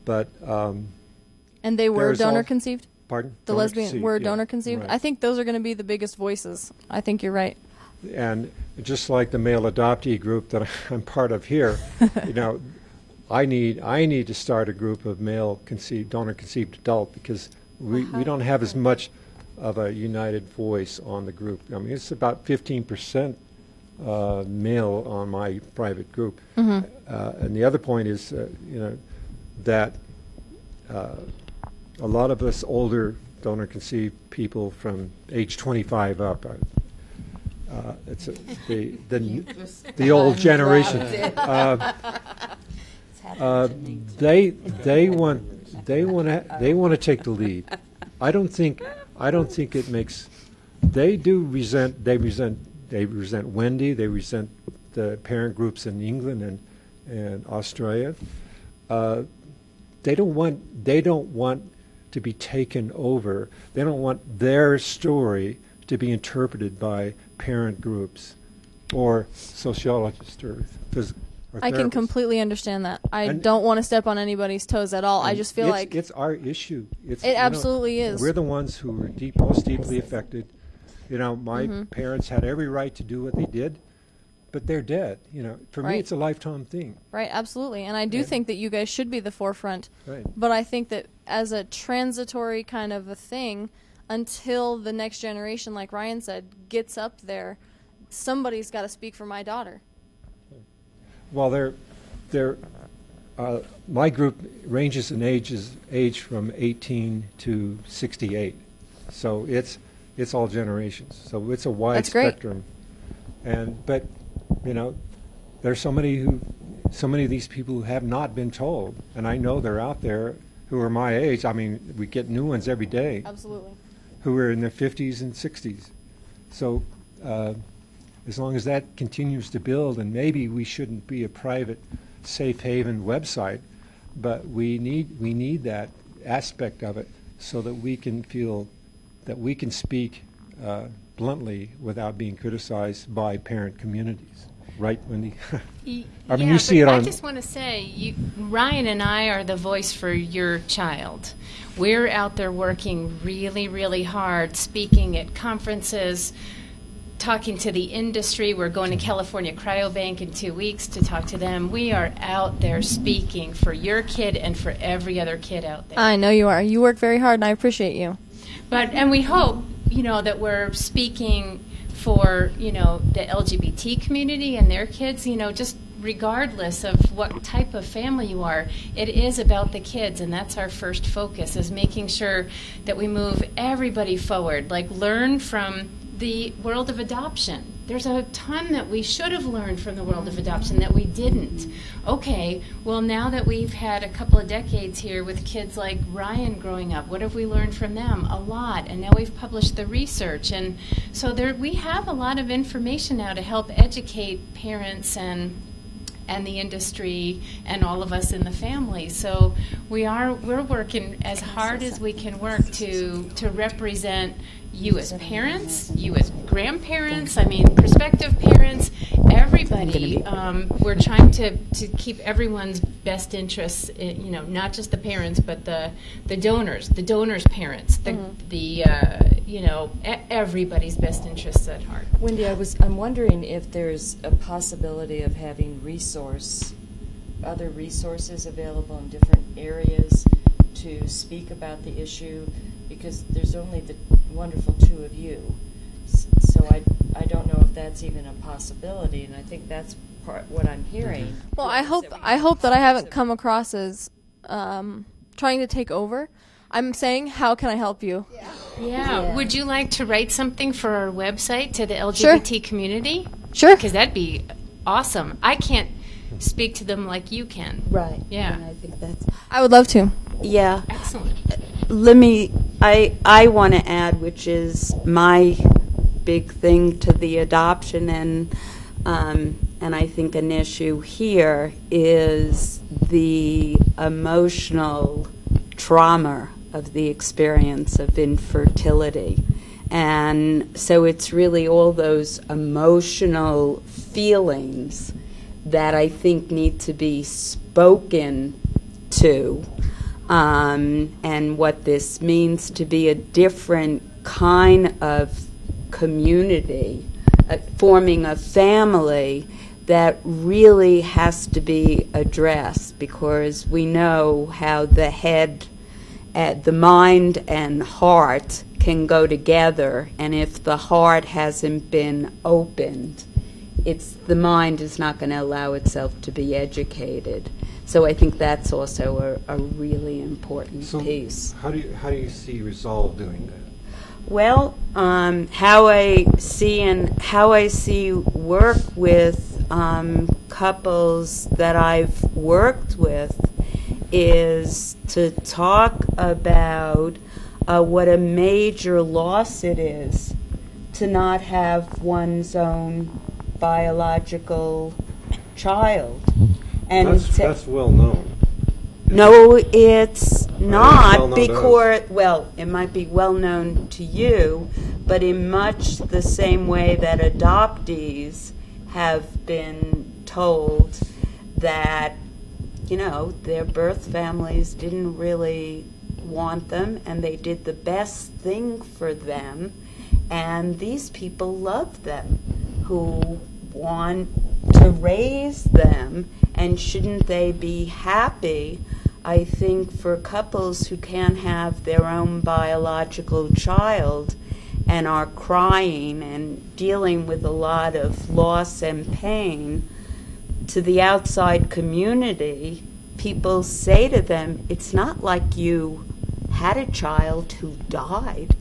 But and they were donor conceived? Pardon? The Donor lesbian conceived, were yeah, donor conceived? right. I think those are going to be the biggest voices. I think you're right. And just like the male adoptee group that I'm part of here, I need to start a group of male donor conceived adult, because we don't have as much of a united voice on the group. I mean, it's about 15% male on my private group. And the other point is, that a lot of us older donor conceived people from age 25 up, it's the old generation. They want to take the lead. I don't think it makes. They resent Wendy. They resent the parent groups in England and Australia. They don't want to be taken over. They don't want their story to be interpreted by parent groups or sociologists or I can completely understand that. I don't want to step on anybody's toes at all. I just feel like it's our issue. It absolutely is. We're the ones who were most deeply affected. My parents had every right to do what they did, but they're dead. For me, it's a lifetime thing. Right, absolutely. And I do think that you guys should be the forefront. Right. But I think that as a transitory kind of a thing, until the next generation, like Ryan said, gets up there, somebody's got to speak for my daughter. Well, my group ranges in age from 18 to 68, so it's all generations. So it's a wide spectrum, but there's so many of these people who have not been told, and I know they're out there who are my age. I mean, we get new ones every day. Absolutely. Who are in their 50s and 60s. So as long as that continues to build, and maybe we shouldn't be a private safe haven website, but we need that aspect of it so that we can feel that we can speak bluntly without being criticized by parent communities. Right, Wendy? You see it on. I just want to say, Ryan and I are the voice for your child. We're out there working really, really hard, speaking at conferences, talking to the industry. We're going to California Cryobank in 2 weeks to talk to them. We are out there speaking for your kid and for every other kid out there. I know you are. You work very hard, and I appreciate you. And we hope, that we're speaking for, the LGBT community and their kids, just regardless of what type of family you are, it is about the kids, and that's our first focus, is making sure that we move everybody forward, like learn from the world of adoption. There's a ton that we should have learned from the world of adoption that we didn't. Okay, well, now that we've had a couple of decades here with kids like Ryan growing up, what have we learned from them? A lot. And now we've published the research. And so we have a lot of information now to help educate parents and the industry and all of us in the family. So we're working as hard as we can work to represent you as parents, you as grandparents, prospective parents, everybody. We're trying to keep everyone's best interests, not just the parents, but the donors' parents, everybody's best interests at heart. Wendy, I'm wondering if there's a possibility of having other resources available in different areas to speak about the issue, because there's only the wonderful two of you. So I don't know if that's even a possibility, and I think that's what I'm hearing. Well, I hope that I haven't come across as trying to take over. I'm saying, how can I help you? Yeah. Would you like to write something for our website to the LGBT community? Sure. Because that'd be awesome. I can't speak to them like you can. Right. Yeah. And I think that's I would love to. yeah. Excellent. I want to add, which is my big thing to the adoption, and I think an issue here is the emotional trauma of the experience of infertility. And so it's really all those emotional feelings that I think need to be spoken to, and what this means to be a different kind of community, forming a family that really has to be addressed, because we know how the head, the mind and heart can go together, and if the heart hasn't been opened, the mind is not going to allow itself to be educated. So I think that's also a really important piece. How do you see Resolve doing that? Well, how I see work with couples that I've worked with is to talk about what a major loss it is to not have one's own biological child. And that's well known. no, it's not, well known because, well, it might be well known to you, but in much the same way that adoptees have been told that, their birth families didn't really want them, and they did the best thing for them, and these people love them, who want to raise them, and shouldn't they be happy? I think for couples who can't have their own biological child and are crying and dealing with a lot of loss and pain, to the outside community, people say to them, it's not like you had a child who died.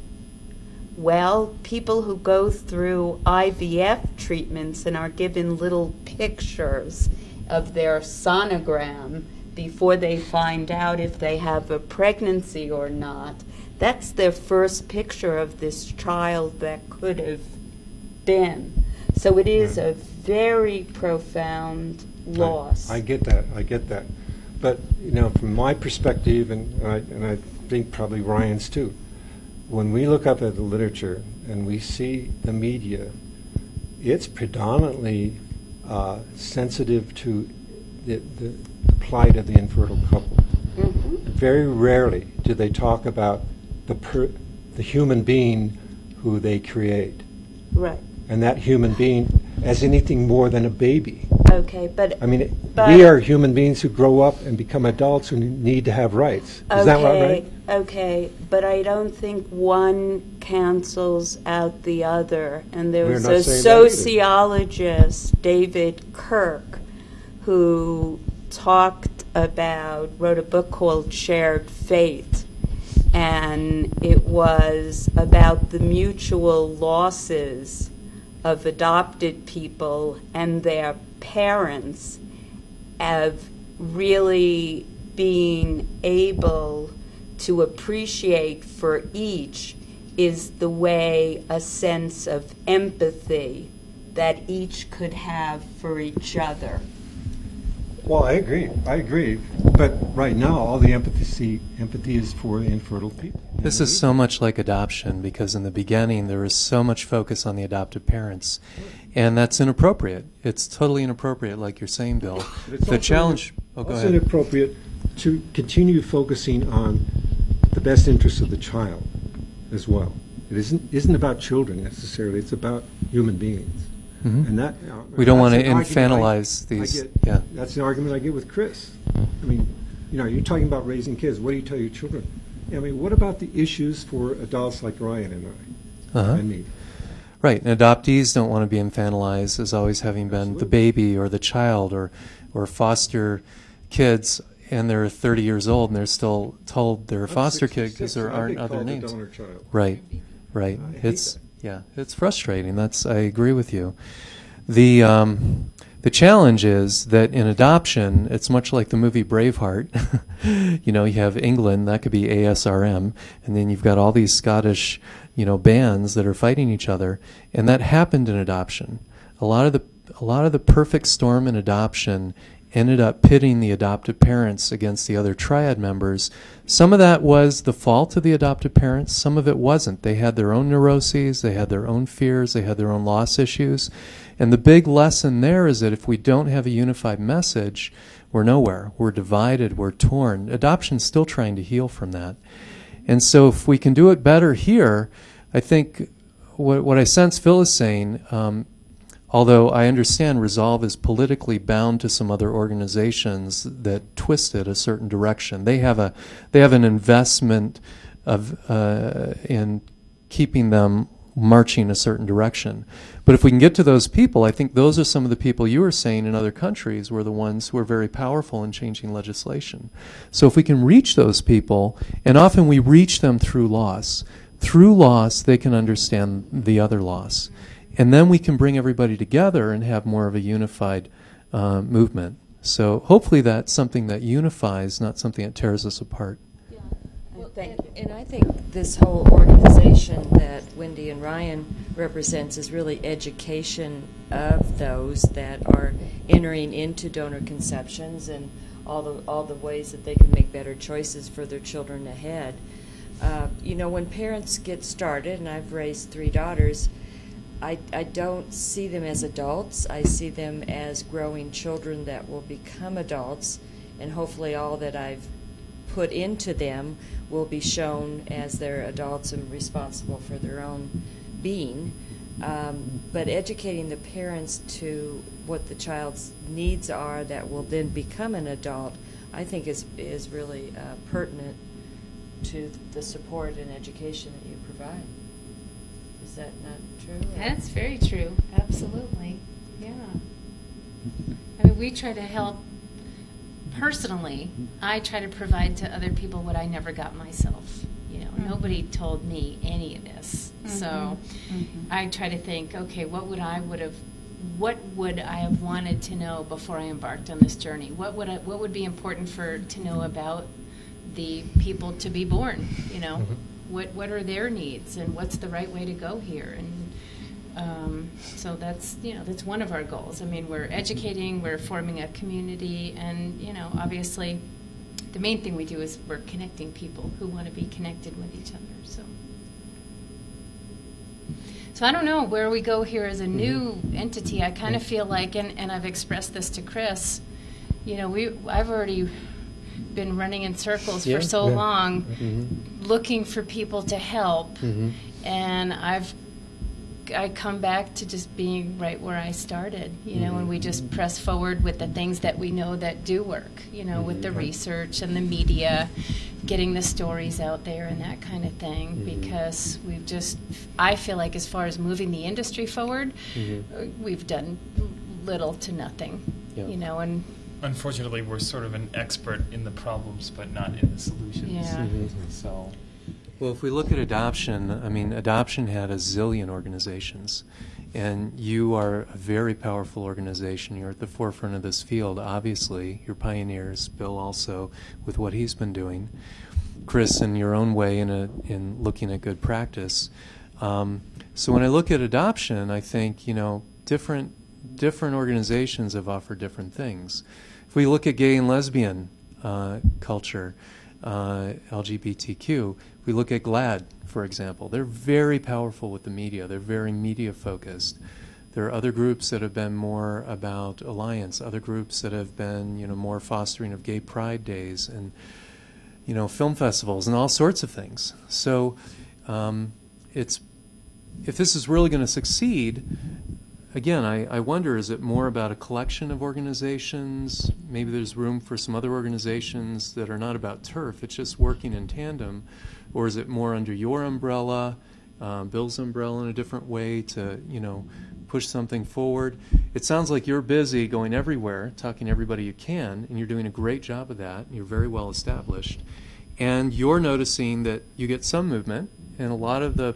Well, people who go through IVF treatments and are given little pictures of their sonogram before they find out if they have a pregnancy or not, that's their first picture of this child that could have been. So it is a very profound loss. I get that. But, from my perspective, and I think probably Ryan's too, when we look up at the literature and we see the media, it's predominantly sensitive to the plight of the infertile couple. Mm-hmm. Very rarely do they talk about the human being who they create. Right. And that human being as anything more than a baby. Okay, but we are human beings who grow up and become adults who need to have rights. Is that right? Okay, but I don't think one cancels out the other. And there was a sociologist, David Kirk, who wrote a book called Shared Fate. And it was about the mutual losses of adopted people and their parents, of really being able to appreciate for each is the way a sense of empathy that each could have for each other. Well, I agree. But right now, all the empathy is for infertile people. This is so much like adoption, because in the beginning there is so much focus on the adoptive parents, and that's inappropriate. It's totally inappropriate, like you're saying, Bill. The challenge. Go ahead. It's inappropriate to continue focusing on the best interests of the child as well. It isn't about children necessarily. It's about human beings. Mm-hmm. And that we don't want to infantilize these. That's the argument I get with Chris. I mean, you're talking about raising kids. What do you tell your children? I mean, what about the issues for adults like Ryan and I and me? Right, and adoptees don't want to be infantilized as always having been the baby or the child, or foster kids, and they're 30 years old and they're still told they're a foster kid because there aren't other names. Right, right. It's frustrating. I agree with you. The challenge is that in adoption, it's much like the movie Braveheart. You know, you have England, that could be ASRM, and then you've got all these Scottish, bands that are fighting each other, and that happened in adoption. A lot of the perfect storm in adoption ended up pitting the adoptive parents against the other triad members. Some of that was the fault of the adoptive parents, some of it wasn't. They had their own neuroses, they had their own fears, they had their own loss issues. And the big lesson there is that if we don't have a unified message, we're nowhere. We're divided, we're torn. Adoption's still trying to heal from that. And so if we can do it better here, I think what I sense Phil is saying, although I understand Resolve is politically bound to some other organizations that twist it a certain direction. They have an investment in keeping them marching a certain direction. But if we can get to those people, I think those are some of the people you were saying in other countries were the ones who are very powerful in changing legislation. So if we can reach those people, and often we reach them through loss. Through loss, they can understand the other loss. And then we can bring everybody together and have more of a unified movement. So hopefully that's something that unifies, not something that tears us apart. And I think this whole organization that Wendy and Ryan represents is really education of those that are entering into donor conceptions and all the ways that they can make better choices for their children ahead. When parents get started, and I've raised 3 daughters, I don't see them as adults. I see them as growing children that will become adults, and hopefully all that I've put into them will be shown as they're adults and responsible for their own being. But educating the parents to what the child's needs are that will then become an adult, I think is really pertinent to the support and education that you provide. Is that not true? That's very true. Absolutely. Yeah. I mean, we try to help. Personally, I try to provide to other people what I never got myself. Nobody told me any of this. So I try to think, okay, what would I have wanted to know before I embarked on this journey? What would be important to know about the people to be born? What are their needs, and what's the right way to go here? And so that's one of our goals. I mean, we're educating, we're forming a community, and obviously the main thing we do is we're connecting people who want to be connected with each other. So I don't know where we go here as a new entity. I kind of feel like, and I've expressed this to Chris, I've already been running in circles for so long, looking for people to help, and I come back to just being right where I started, and we just press forward with the things that we know that do work, with the research and the media, getting the stories out there and that kind of thing, because I feel like as far as moving the industry forward, we've done little to nothing, and unfortunately we're sort of an expert in the problems but not in the solutions. Yeah. So. Well, if we look at adoption, adoption had a zillion organizations, and you are a very powerful organization. You're at the forefront of this field, obviously. You're pioneers, Bill also, with what he's been doing. Chris, in your own way, in looking at good practice. So when I look at adoption, I think, different organizations have offered different things. If we look at gay and lesbian culture, LGBTQ, we look at GLAAD, for example. They're very powerful with the media. They're very media focused. There are other groups that have been more about alliance, other groups that have been, more fostering of gay pride days and, film festivals and all sorts of things. So if this is really going to succeed, again, I wonder, is it more about a collection of organizations? Maybe there's room for some other organizations that are not about turf, it's just working in tandem. Or is it more under your umbrella? Bill's umbrella in a different way to, push something forward. It sounds like you're busy going everywhere, talking to everybody you can, and you're doing a great job of that. You're very well established. And you're noticing that you get some movement, and a lot of the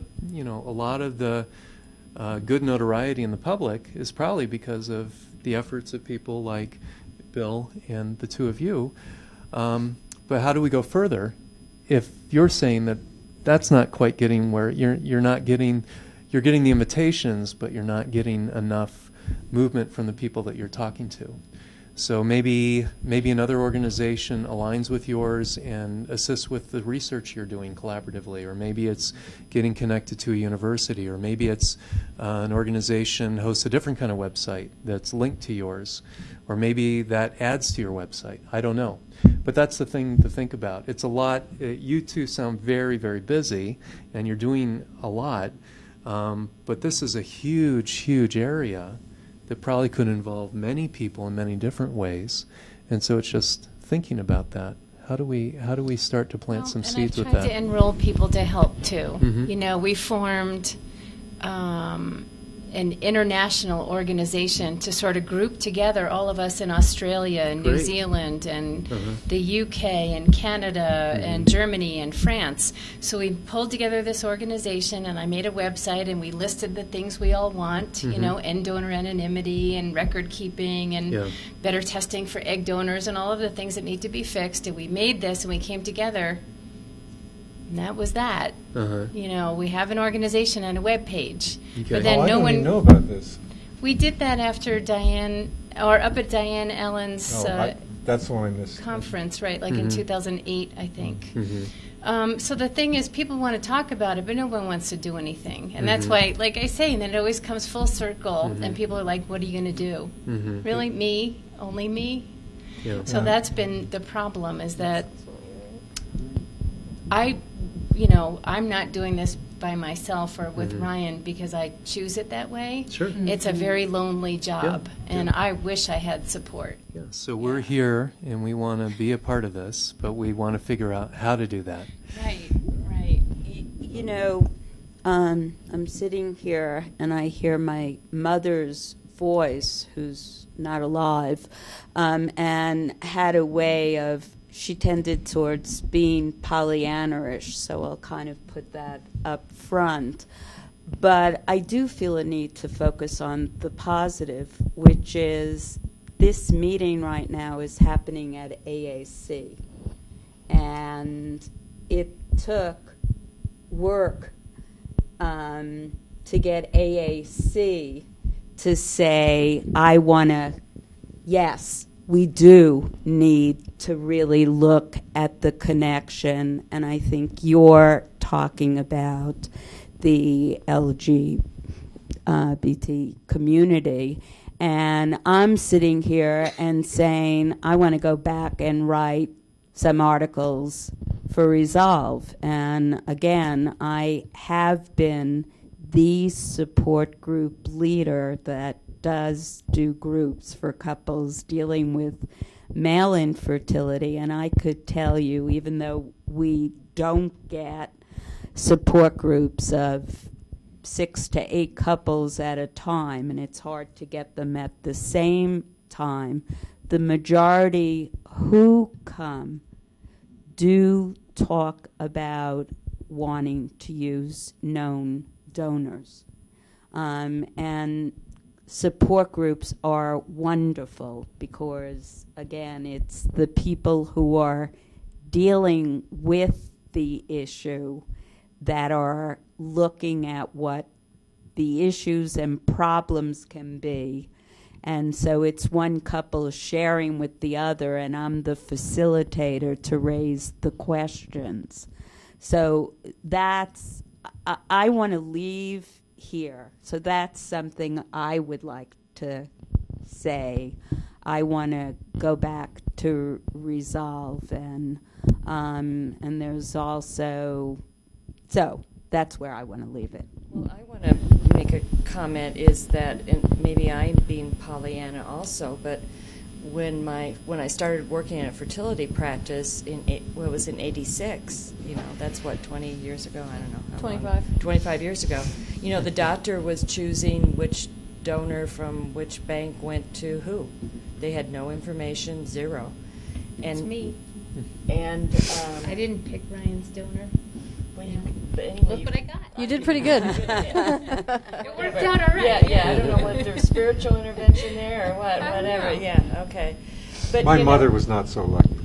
good notoriety in the public is probably because of the efforts of people like Bill and the two of you. But how do we go further if you're saying that that's not quite getting where you're getting the invitations, but you're not getting enough movement from the people that you're talking to? So maybe another organization aligns with yours and assists with the research you're doing collaboratively, or maybe it's getting connected to a university, or maybe it's an organization hosts a different kind of website that's linked to yours, or maybe that adds to your website. I don't know. But that's the thing to think about. It's a lot. You two sound very, very busy, and you're doing a lot, but this is a huge, huge area that probably could involve many people in many different ways, and so it's just thinking about that. How do we start to plant some seeds with that? And I've tried to enroll people to help too. Mm-hmm. We formed an international organization to sort of group together all of us in Australia and New Great. Zealand and the UK and Canada and Germany and France. So we pulled together this organization, and I made a website, and we listed the things we all want, end donor anonymity and record keeping and better testing for egg donors and all of the things that need to be fixed. And we made this, and we came together. And that was that. We have an organization and a web page. Okay. But then I no don't one even know about this. We did that after up at Diane Ellen's That's the one I missed. conference, right? Like in 2008, I think. So the thing is, people want to talk about it, but no one wants to do anything, and that's why, like I say, and then it always comes full circle, and people are like, "What are you going to do? Really, me? Only me?" Yeah. So that's been the problem, is that I'm not doing this by myself or with Ryan because I choose it that way. Sure. It's a very lonely job, and I wish I had support. Yeah. So we're here, and we want to be a part of this, but we want to figure out how to do that. Right. I'm sitting here, and I hear my mother's voice, who's not alive, and had a way of, she tended towards being Pollyanna-ish, so I'll kind of put that up front. But I do feel a need to focus on the positive, which is this meeting right now is happening at AAC. And it took work to get AAC to say, yes, we do need to really look at the connection, and I think you're talking about the LGBT community, and I'm sitting here and saying I want to go back and write some articles for Resolve, and again, I have been the support group leader that does do groups for couples dealing with male infertility, and I could tell you, even though we don't get support groups of 6 to 8 couples at a time, and it's hard to get them at the same time, the majority who come do talk about wanting to use known donors. And support groups are wonderful because, again, it's the people who are dealing with the issue that are looking at what the issues and problems can be. And so it's one couple sharing with the other, and I'm the facilitator to raise the questions. So that's, I want to leave here. So that's something I would like to say. I want to go back to Resolve, and there's also, so that's where I want to leave it. Well, I want to make a comment is that, and maybe I'm being Pollyanna also, but when I started working in a fertility practice in '86. That's what, 20 years ago. I don't know. How 25. long. 25 years ago. The doctor was choosing which donor from which bank went to who. They had no information, zero. It's me. And I didn't pick Ryan's donor. But anyway, Look what I got. You did pretty good. It worked out all right. Yeah. I don't know what there's spiritual intervention there or what, I don't whatever. know. Yeah, okay. But My mother was not so lucky.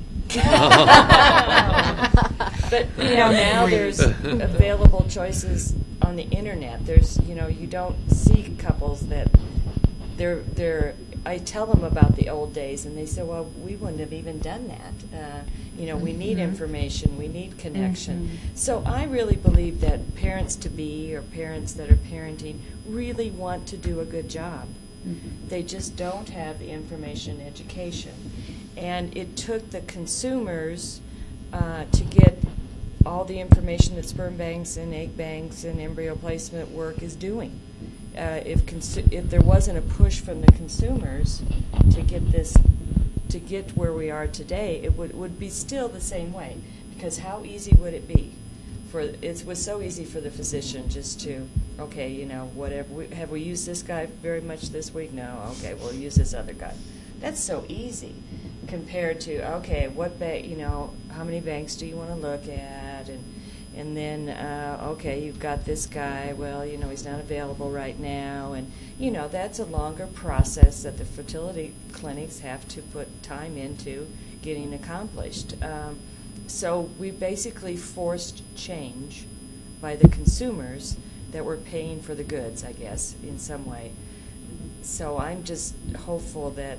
But now there's available choices on the internet. There's you don't see couples that they're. I tell them about the old days, and they say, "Well, we wouldn't have even done that." We need information, we need connection. So I really believe that parents-to-be or parents that are parenting really want to do a good job. They just don't have the information education. And it took the consumers to get all the information that sperm banks and egg banks and embryo placement work is doing. If there wasn't a push from the consumers to get where we are today, it would be still the same way. Because how easy would it be? It was so easy for the physician just to, whatever. Have we used this guy very much this week? No. Okay, we'll use this other guy. That's so easy compared to, okay, what bank, how many banks do you want to look at? And then, okay, you've got this guy, well, he's not available right now. And, that's a longer process that the fertility clinics have to put time into getting accomplished. So we basically forced change by the consumers that were paying for the goods, I guess, in some way. So I'm just hopeful that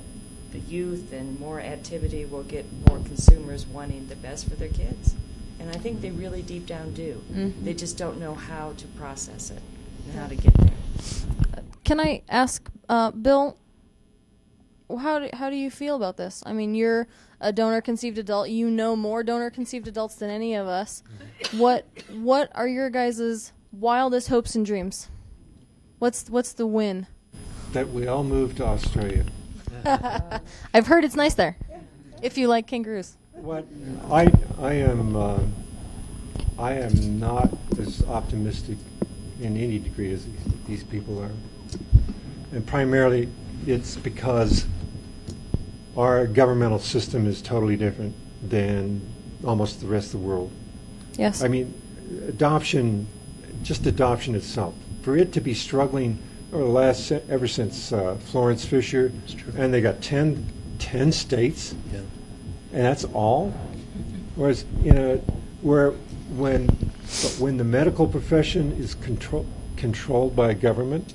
the youth and more activity will get more consumers wanting the best for their kids. And I think they really deep down do. They just don't know how to process it and how to get there. Can I ask, Bill, how do you feel about this? I mean, you're a donor-conceived adult. You know more donor-conceived adults than any of us. What are your guys' wildest hopes and dreams? What's the win? That we all moved to Australia. I've heard it's nice there, if you like kangaroos. What I am not as optimistic in any degree as these people are, and primarily it's because our governmental system is totally different than almost the rest of the world. Yes. I mean, adoption itself, for it to be struggling ever since Florence Fisher, and they got 10 states. Yeah. And that's all. Whereas, when the medical profession is controlled by a government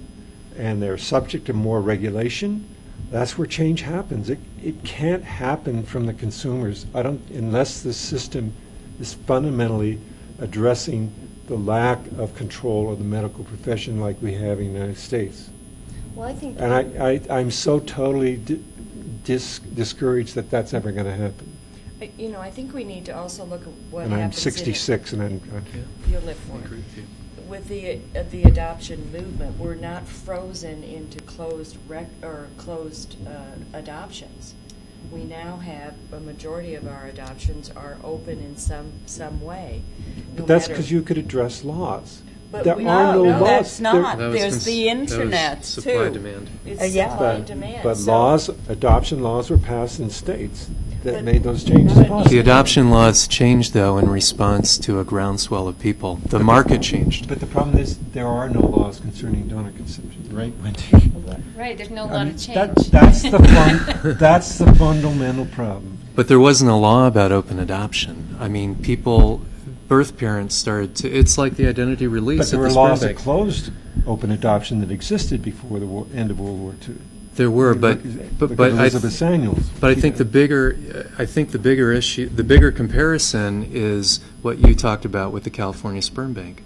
and they're subject to more regulation, that's where change happens. It can't happen from the consumers. Unless the system is fundamentally addressing the lack of control of the medical profession like we have in the United States. Well, I think. And I'm so totally discouraged that that's ever going to happen. I think we need to also look at what And I'm happens. 66, and You'll live for I it. agree with you. With the adoption movement, we're not frozen into closed adoptions. We now have a majority of our adoptions are open in some way. But that's because you could address laws. But There we- are no no, laws. that's not. That was There's the internet, that was supply too. demand. It's Yeah. supply and demand. But So- adoption laws were passed in states that But- made those changes but- possible. The adoption laws changed, though, in response to a groundswell of people. The market changed. But the problem is there are no laws concerning donor conception, right, Wendy? Right, there's no I law mean, to change. that's the fundamental problem. But there wasn't a law about open adoption. I mean, birth parents started to, it's like the identity release But there at were the sperm laws that bank. closed open adoption that existed before the end of World War II. There were, Look at Elizabeth Samuels. But I think the bigger issue, the bigger comparison is what you talked about with the California Sperm Bank.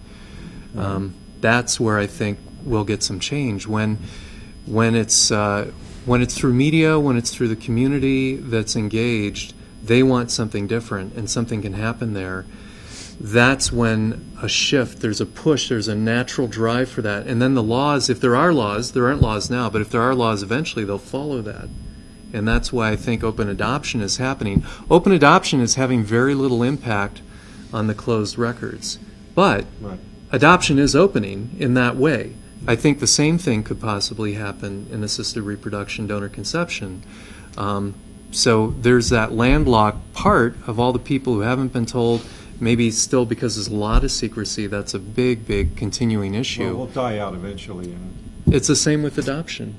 That's where I think we'll get some change when it's through media, when it's through the community that's engaged. They want something different, and something can happen there. That's when a shift, there's a push, there's a natural drive for that. And then the laws, if there are laws, there aren't laws now, but if there are laws, eventually they'll follow that. And that's why I think open adoption is happening. Open adoption is having very little impact on the closed records. But Right. adoption is opening in that way. I think the same thing could possibly happen in assisted reproduction, donor conception. So there's that landlocked part of all the people who haven't been told, maybe still because there's a lot of secrecy. That's a big, big continuing issue. Well, we'll die out eventually. And It's the same with adoption.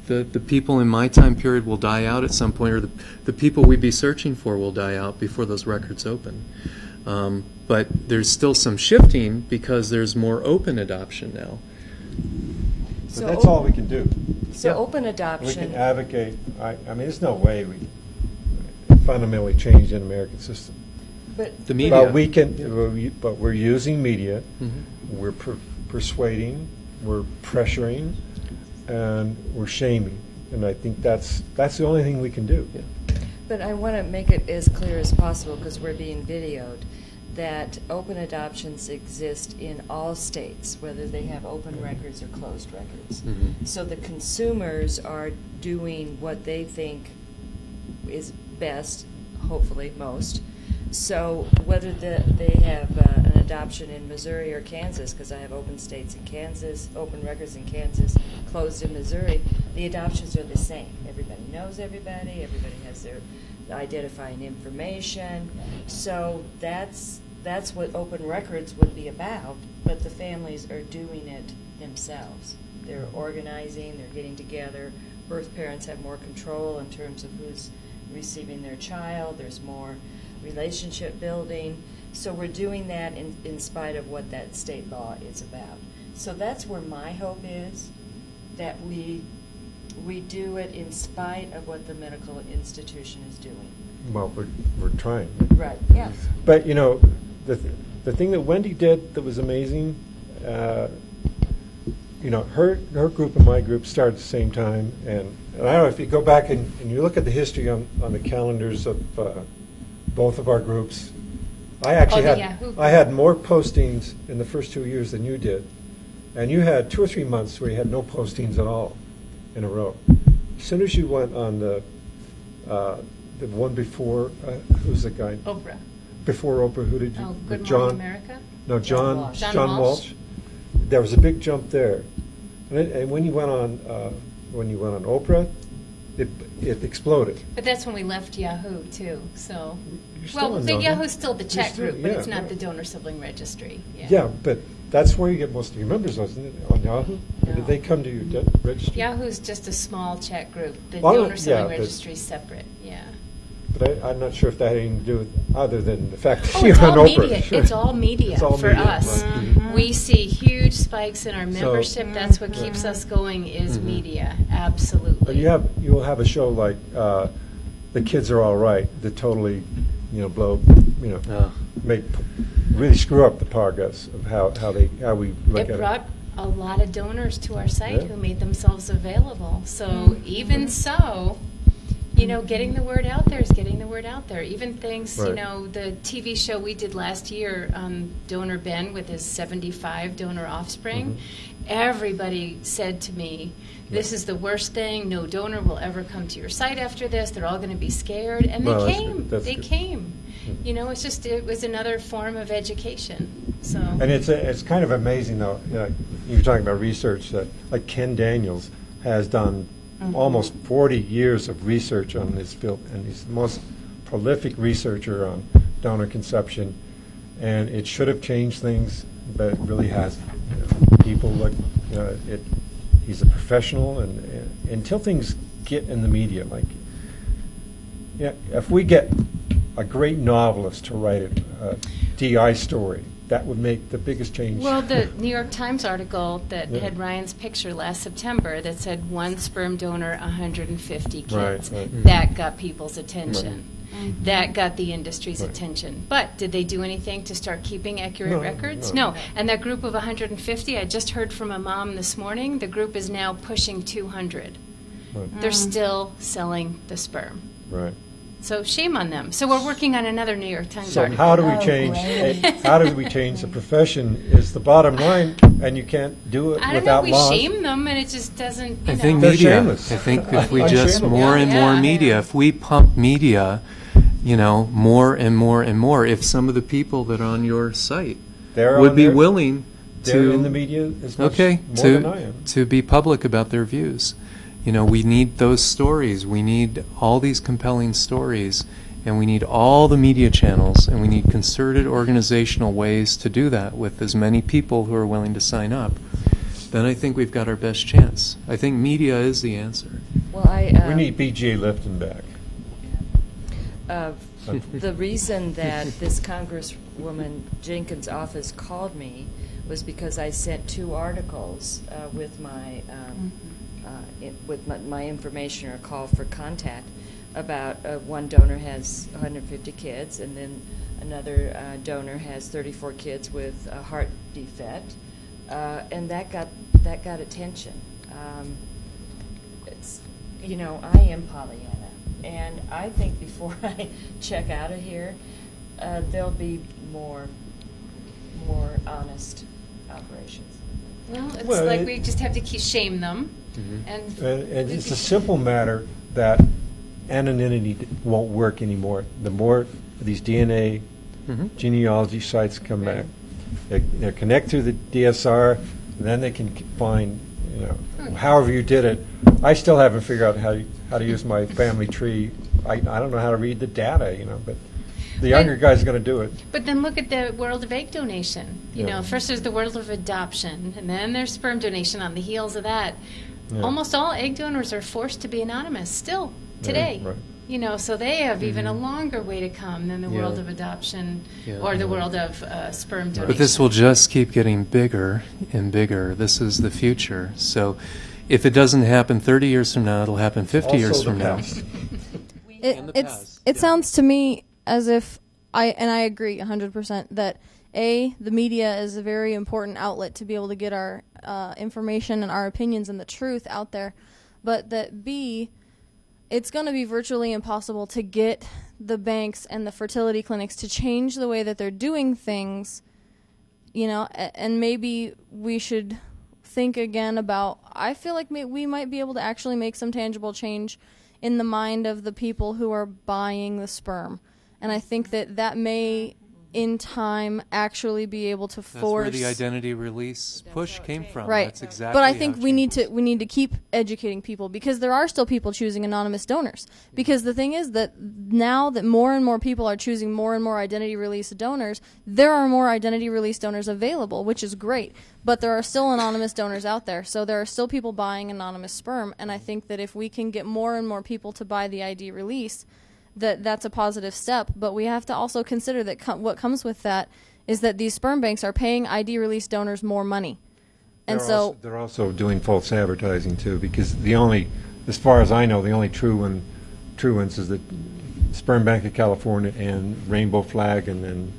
The people in my time period will die out at some point, or the people we'd be searching for will die out before those records open. But there's still some shifting because there's more open adoption now. but So that's all we can do. So Yeah. open We adoption. can advocate. I mean, there's no way we fundamentally change an American system. But The media. But we can. But we're using media. Mhm. We're persuading. We're pressuring, and we're shaming. And I think that's the only thing we can do. But I want to make it as clear as possible, because we're being videoed, that open adoptions exist in all states, whether they have open records or closed records. Mhm. So the consumers are doing what they think is best, hopefully most. So whether they have an adoption in Missouri or Kansas, because I have open states in Kansas, open records in Kansas, closed in Missouri, the adoptions are the same. Everybody knows everybody. Everybody has their identifying information. So that's what open records would be about, but the families are doing it themselves. They're organizing, they're getting together. Birth parents have more control in terms of who's receiving their child. There's more relationship building. So we're doing that in spite of what that state law is about. So that's where my hope is, that we do it in spite of what the medical institution is doing. Well, we're trying. Right, yeah. But you know, the thing that Wendy did that was amazing. You know, her group and my group started at the same time, and I don't know if you go back and you look at the history on the calendars of both of our groups. I actually had more postings in the first 2 years than you did, and you had 2 or 3 months where you had no postings at all in a row. As soon as you went on the one before, who's the guy? Oprah. Before Oprah, who did you? Oh, Good John. Morning America? No, John Walsh. John Walsh. There was a big jump there, and when you went on Oprah, it exploded. But that's when we left Yahoo, too, so. You're still Well, on the Yahoo. Yahoo's still the chat still- group, but it's yeah, not right. the donor sibling registry. Yeah, but that's where you get most of your members, wasn't it? On Yahoo? Or No. did they come to your registry? Yahoo's just a small chat group. The Well, donor yeah, sibling but- registry is separate, yeah. But I'm not sure if that had anything to do with, other than the fact that Oh, you're it's on all Oprah. media. Sure. It's all media It's all for media, us. right. Mhm. We see huge spikes in our membership. That's what Right. keeps us going is Mhm. media. Absolutely. But you'll have a show like The Kids Are All Right that totally, blow, really screw up the progress of how we look It at brought a lot of donors to our site Yeah. who made themselves available. So even so, getting the word out there is getting the word out there. Even things, Right. the TV show we did last year, Donor Ben with his 75 donor offspring, everybody said to me, this is the worst thing. No donor will ever come to your site after this. They're all going to be scared. And Well, they that's came. good. That's They good. came. It was another form of education. So. And it's kind of amazing, though. You're talking about research that, like Ken Daniels has done almost 40 years of research on this field, and he's the most prolific researcher on donor conception. And it should have changed things, but it really hasn't. People look, he's a professional, and until things get in the media, if we get a great novelist to write a DI story, that would make the biggest change. Well, the New York Times article that Yeah. had Ryan's picture last September that said one sperm donor, 150 kids. Right. That got people's attention. Mm-hmm. That got the industry's Right. attention. But did they do anything to start keeping accurate No, records? no. No. And that group of 150, I just heard from a mom this morning, the group is now pushing 200. Right. They're still selling the sperm. Right. So shame on them. So we're working on another New York Times So article. how do we change? How do we change the profession? Is the bottom line, and you can't do it I don't know, without we laws. shame them and it just doesn't, you I know. think They're media. shameless. I think if we just Unshameable. more and more Yeah. media, if we pump media, you know, more and more and more, if some of the people that are on your site They're would on be there. willing They're in the to, media as much okay, more than I am. to be public about their views. You know, we need those stories. We need all these compelling stories, and we need all the media channels, and we need concerted organizational ways to do that with as many people who are willing to sign up. Then I think we've got our best chance. I think media is the answer. Well, We need BGA Lifton back. The reason that this Congresswoman Jenkins' office called me was because I sent 2 articles with my my information or call for contact about one donor has 150 kids, and then another donor has 34 kids with a heart defect, and that got attention. It's, you know, I am Pollyanna, and I think before I check out of here, there'll be more honest operations. Well, it's Well, like it- we just have to shame them. And And it's a simple matter that anonymity won't work anymore. The more these DNA genealogy sites come back, they connect through the DSR, and then they can find, you know, however you did it. I still haven't figured out how to use my family tree. I don't know how to read the data, you know, but the younger guy's going to do it. But then look at the world of egg donation. You Yeah. know, first there's the world of adoption, and then there's sperm donation on the heels of that. Yeah. Almost all egg donors are forced to be anonymous still today. right. You know, so they have even a longer way to come than the Yeah. world of adoption Yeah. or the world of sperm donation. But this will just keep getting bigger and bigger. This is the future. So if it doesn't happen 30 years from now, it'll happen 50 years Also from the now. past. It sounds to me as if I agree 100% that the media is a very important outlet to be able to get our information and our opinions and the truth out there, but that B, it's going to be virtually impossible to get the banks and the fertility clinics to change the way that they're doing things, you know, and maybe we should think again about, I feel like we might be able to actually make some tangible change in the mind of the people who are buying the sperm. And I think that may, in time, actually be able to That's force. where the identity release push came from. Right. That's exactly but I how think it we need changed. to keep educating people, because there are still people choosing anonymous donors. Because the thing is that now that more and more people are choosing more and more identity release donors, there are more identity release donors available, which is great. But there are still anonymous donors out there, so there are still people buying anonymous sperm. And I think that if we can get more and more people to buy the ID release, that's a positive step. But we have to also consider that what comes with that is that these sperm banks are paying ID release donors more money. And They're also doing false advertising too, because as far as I know, the only true ones is the Sperm Bank of California and Rainbow Flag, and then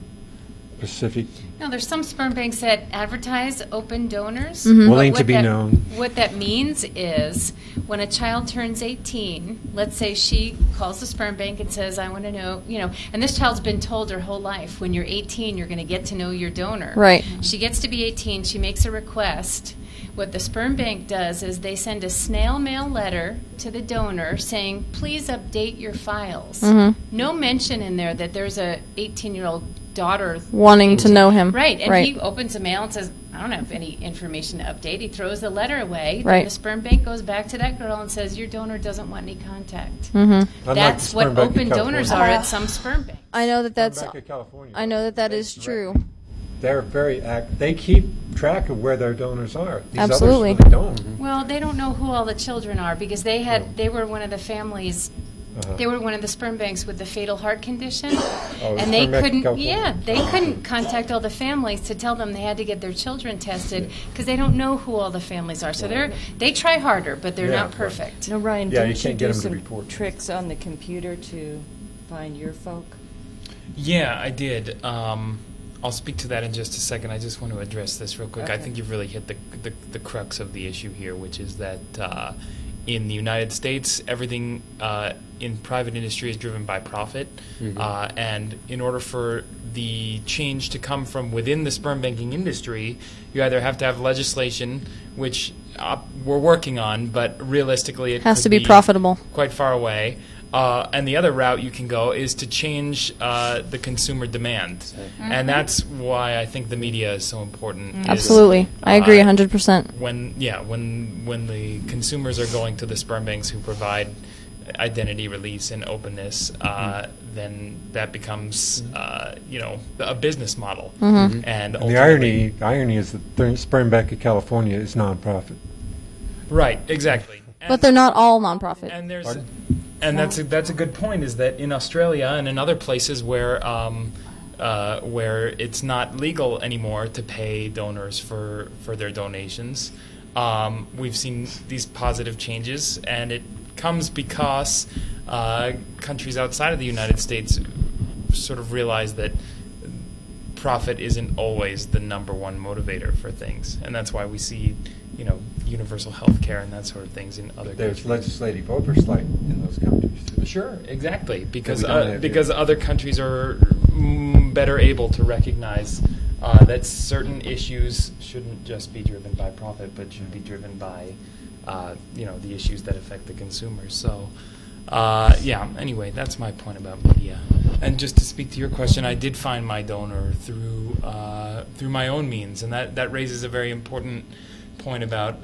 Pacific. No, there's some sperm banks that advertise open donors. Willing But to be known. What that means is when a child turns 18, let's say she calls the sperm bank and says, I want to know, you know, and this child's been told her whole life, when you're 18, you're going to get to know your donor. Right. She gets to be 18, she makes a request. What the sperm bank does is they send a snail mail letter to the donor saying, please update your files. No mention in there that there's a 18-year-old daughter wanting to know him. Right, and Right. he opens the mail and says, I don't have any information to update. He throws the letter away. Right. Then the sperm bank goes back to that girl and says, your donor doesn't want any contact. Unlike That's the what Sperm Bank of open donors California. are at some sperm bank. I know that that's. Sperm Bank of California. I know that is true. They're very they keep track of where their donors are. These Absolutely. Others really don't. Well, they don't know who all the children are because they were one of the families. They were one of the sperm banks with the fatal heart condition, Oh, and they Sperm Bank of couldn't. California. Yeah, they couldn't contact all the families to tell them they had to get their children tested because they don't know who all the families are. So they try harder, but they're Yeah, not right. perfect. No, Ryan, Yeah, you didn't you can't get do 'em to some report. tricks on the computer to find your folk? Yeah, I did. I'll speak to that in just a second. I just want to address this real quick. I Okay. think you've really hit the crux of the issue here, which is that in the United States, everything in private industry is driven by profit, and in order for the change to come from within the sperm banking industry, you either have to have legislation, which we're working on, but realistically it Has could to be profitable. quite far away. And the other route you can go is to change the consumer demand, and that's why I think the media is so important. is, Absolutely. I agree 100%. when the consumers are going to the sperm banks who provide identity release and openness, then that becomes a business model. And And the ultimately- irony is that the Sperm Bank of California is nonprofit. right, exactly. But they're not all nonprofit. And there's Pardon? and that's a good point, is that in Australia and in other places where it's not legal anymore to pay donors for their donations, we've seen these positive changes, and it comes because countries outside of the United States sort of realize that profit isn't always the number one motivator for things, and that's why we see, universal health care and that sort of things in other There's countries. legislative oversight in those countries, too. Sure, exactly, because we don't have because here. other countries are better able to recognize that certain issues shouldn't just be driven by profit, but should be driven by the issues that affect the consumers. So, anyway, that's my point about media. And just to speak to your question, I did find my donor through my own means, and that raises a very important point about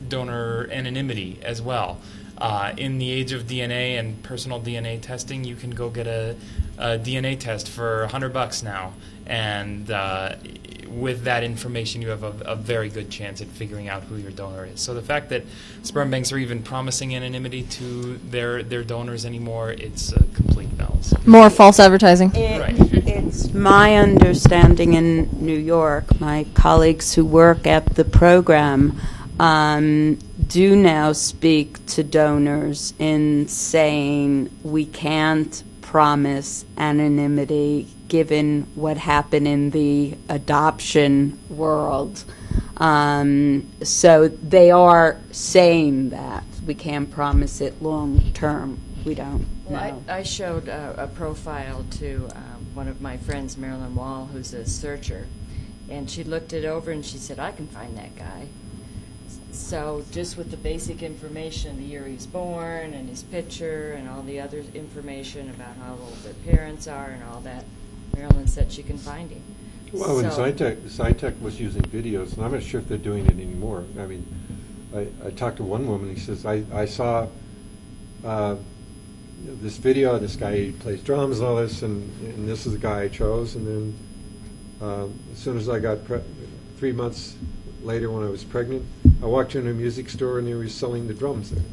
donor anonymity as well. In the age of DNA and personal DNA testing, you can go get a DNA test for $100 now, and with that information, you have a very good chance at figuring out who your donor is. So the fact that sperm banks are even promising anonymity to their donors anymore, it's a complete fallacy. More false advertising. Right. It's my understanding in New York, my colleagues who work at the program do now speak to donors in saying we can't promise anonymity given what happened in the adoption world. So they are saying that we can't promise it long term. We don't know. Well, I showed a profile to one of my friends, Marilyn Wall, who's a searcher, and she looked it over and she said, I can find that guy. So just with the basic information, the year he was born and his picture and all the other information about how old their parents are and all that, Marilyn said she can find him. Well, when So- SciTech was using videos, and I'm not sure if they're doing it anymore. I mean, I talked to one woman, he says, I saw this video, this guy plays drums and all this, and this is the guy I chose, and then as soon as I got 3 months later when I was pregnant, I walked into a music store and they were selling the drums there.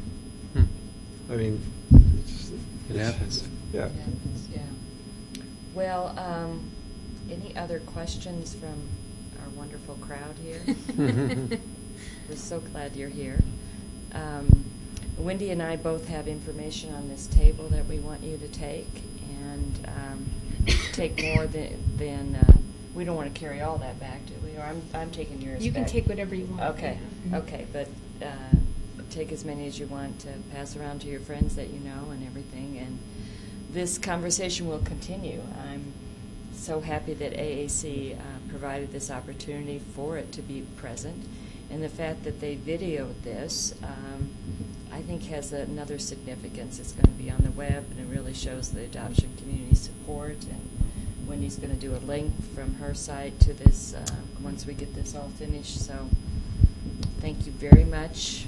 I mean, It happens. Yeah. Yeah. Well, any other questions from our wonderful crowd here? We're so glad you're here. Wendy and I both have information on this table that we want you to take, and take more than we don't want to carry all that back, do we? Or I'm taking yours You can back. take whatever you want. Okay, Yeah. okay, but take as many as you want to pass around to your friends that you know and everything. And this conversation will continue. I'm so happy that AAC provided this opportunity for it to be present. And the fact that they videoed this, I think has another significance. It's going to be on the web, and it really shows the adoption community support. And Wendy's going to do a link from her site to this once we get this all finished. So thank you very much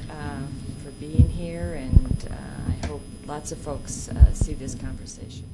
for being here, and I hope lots of folks see this conversation.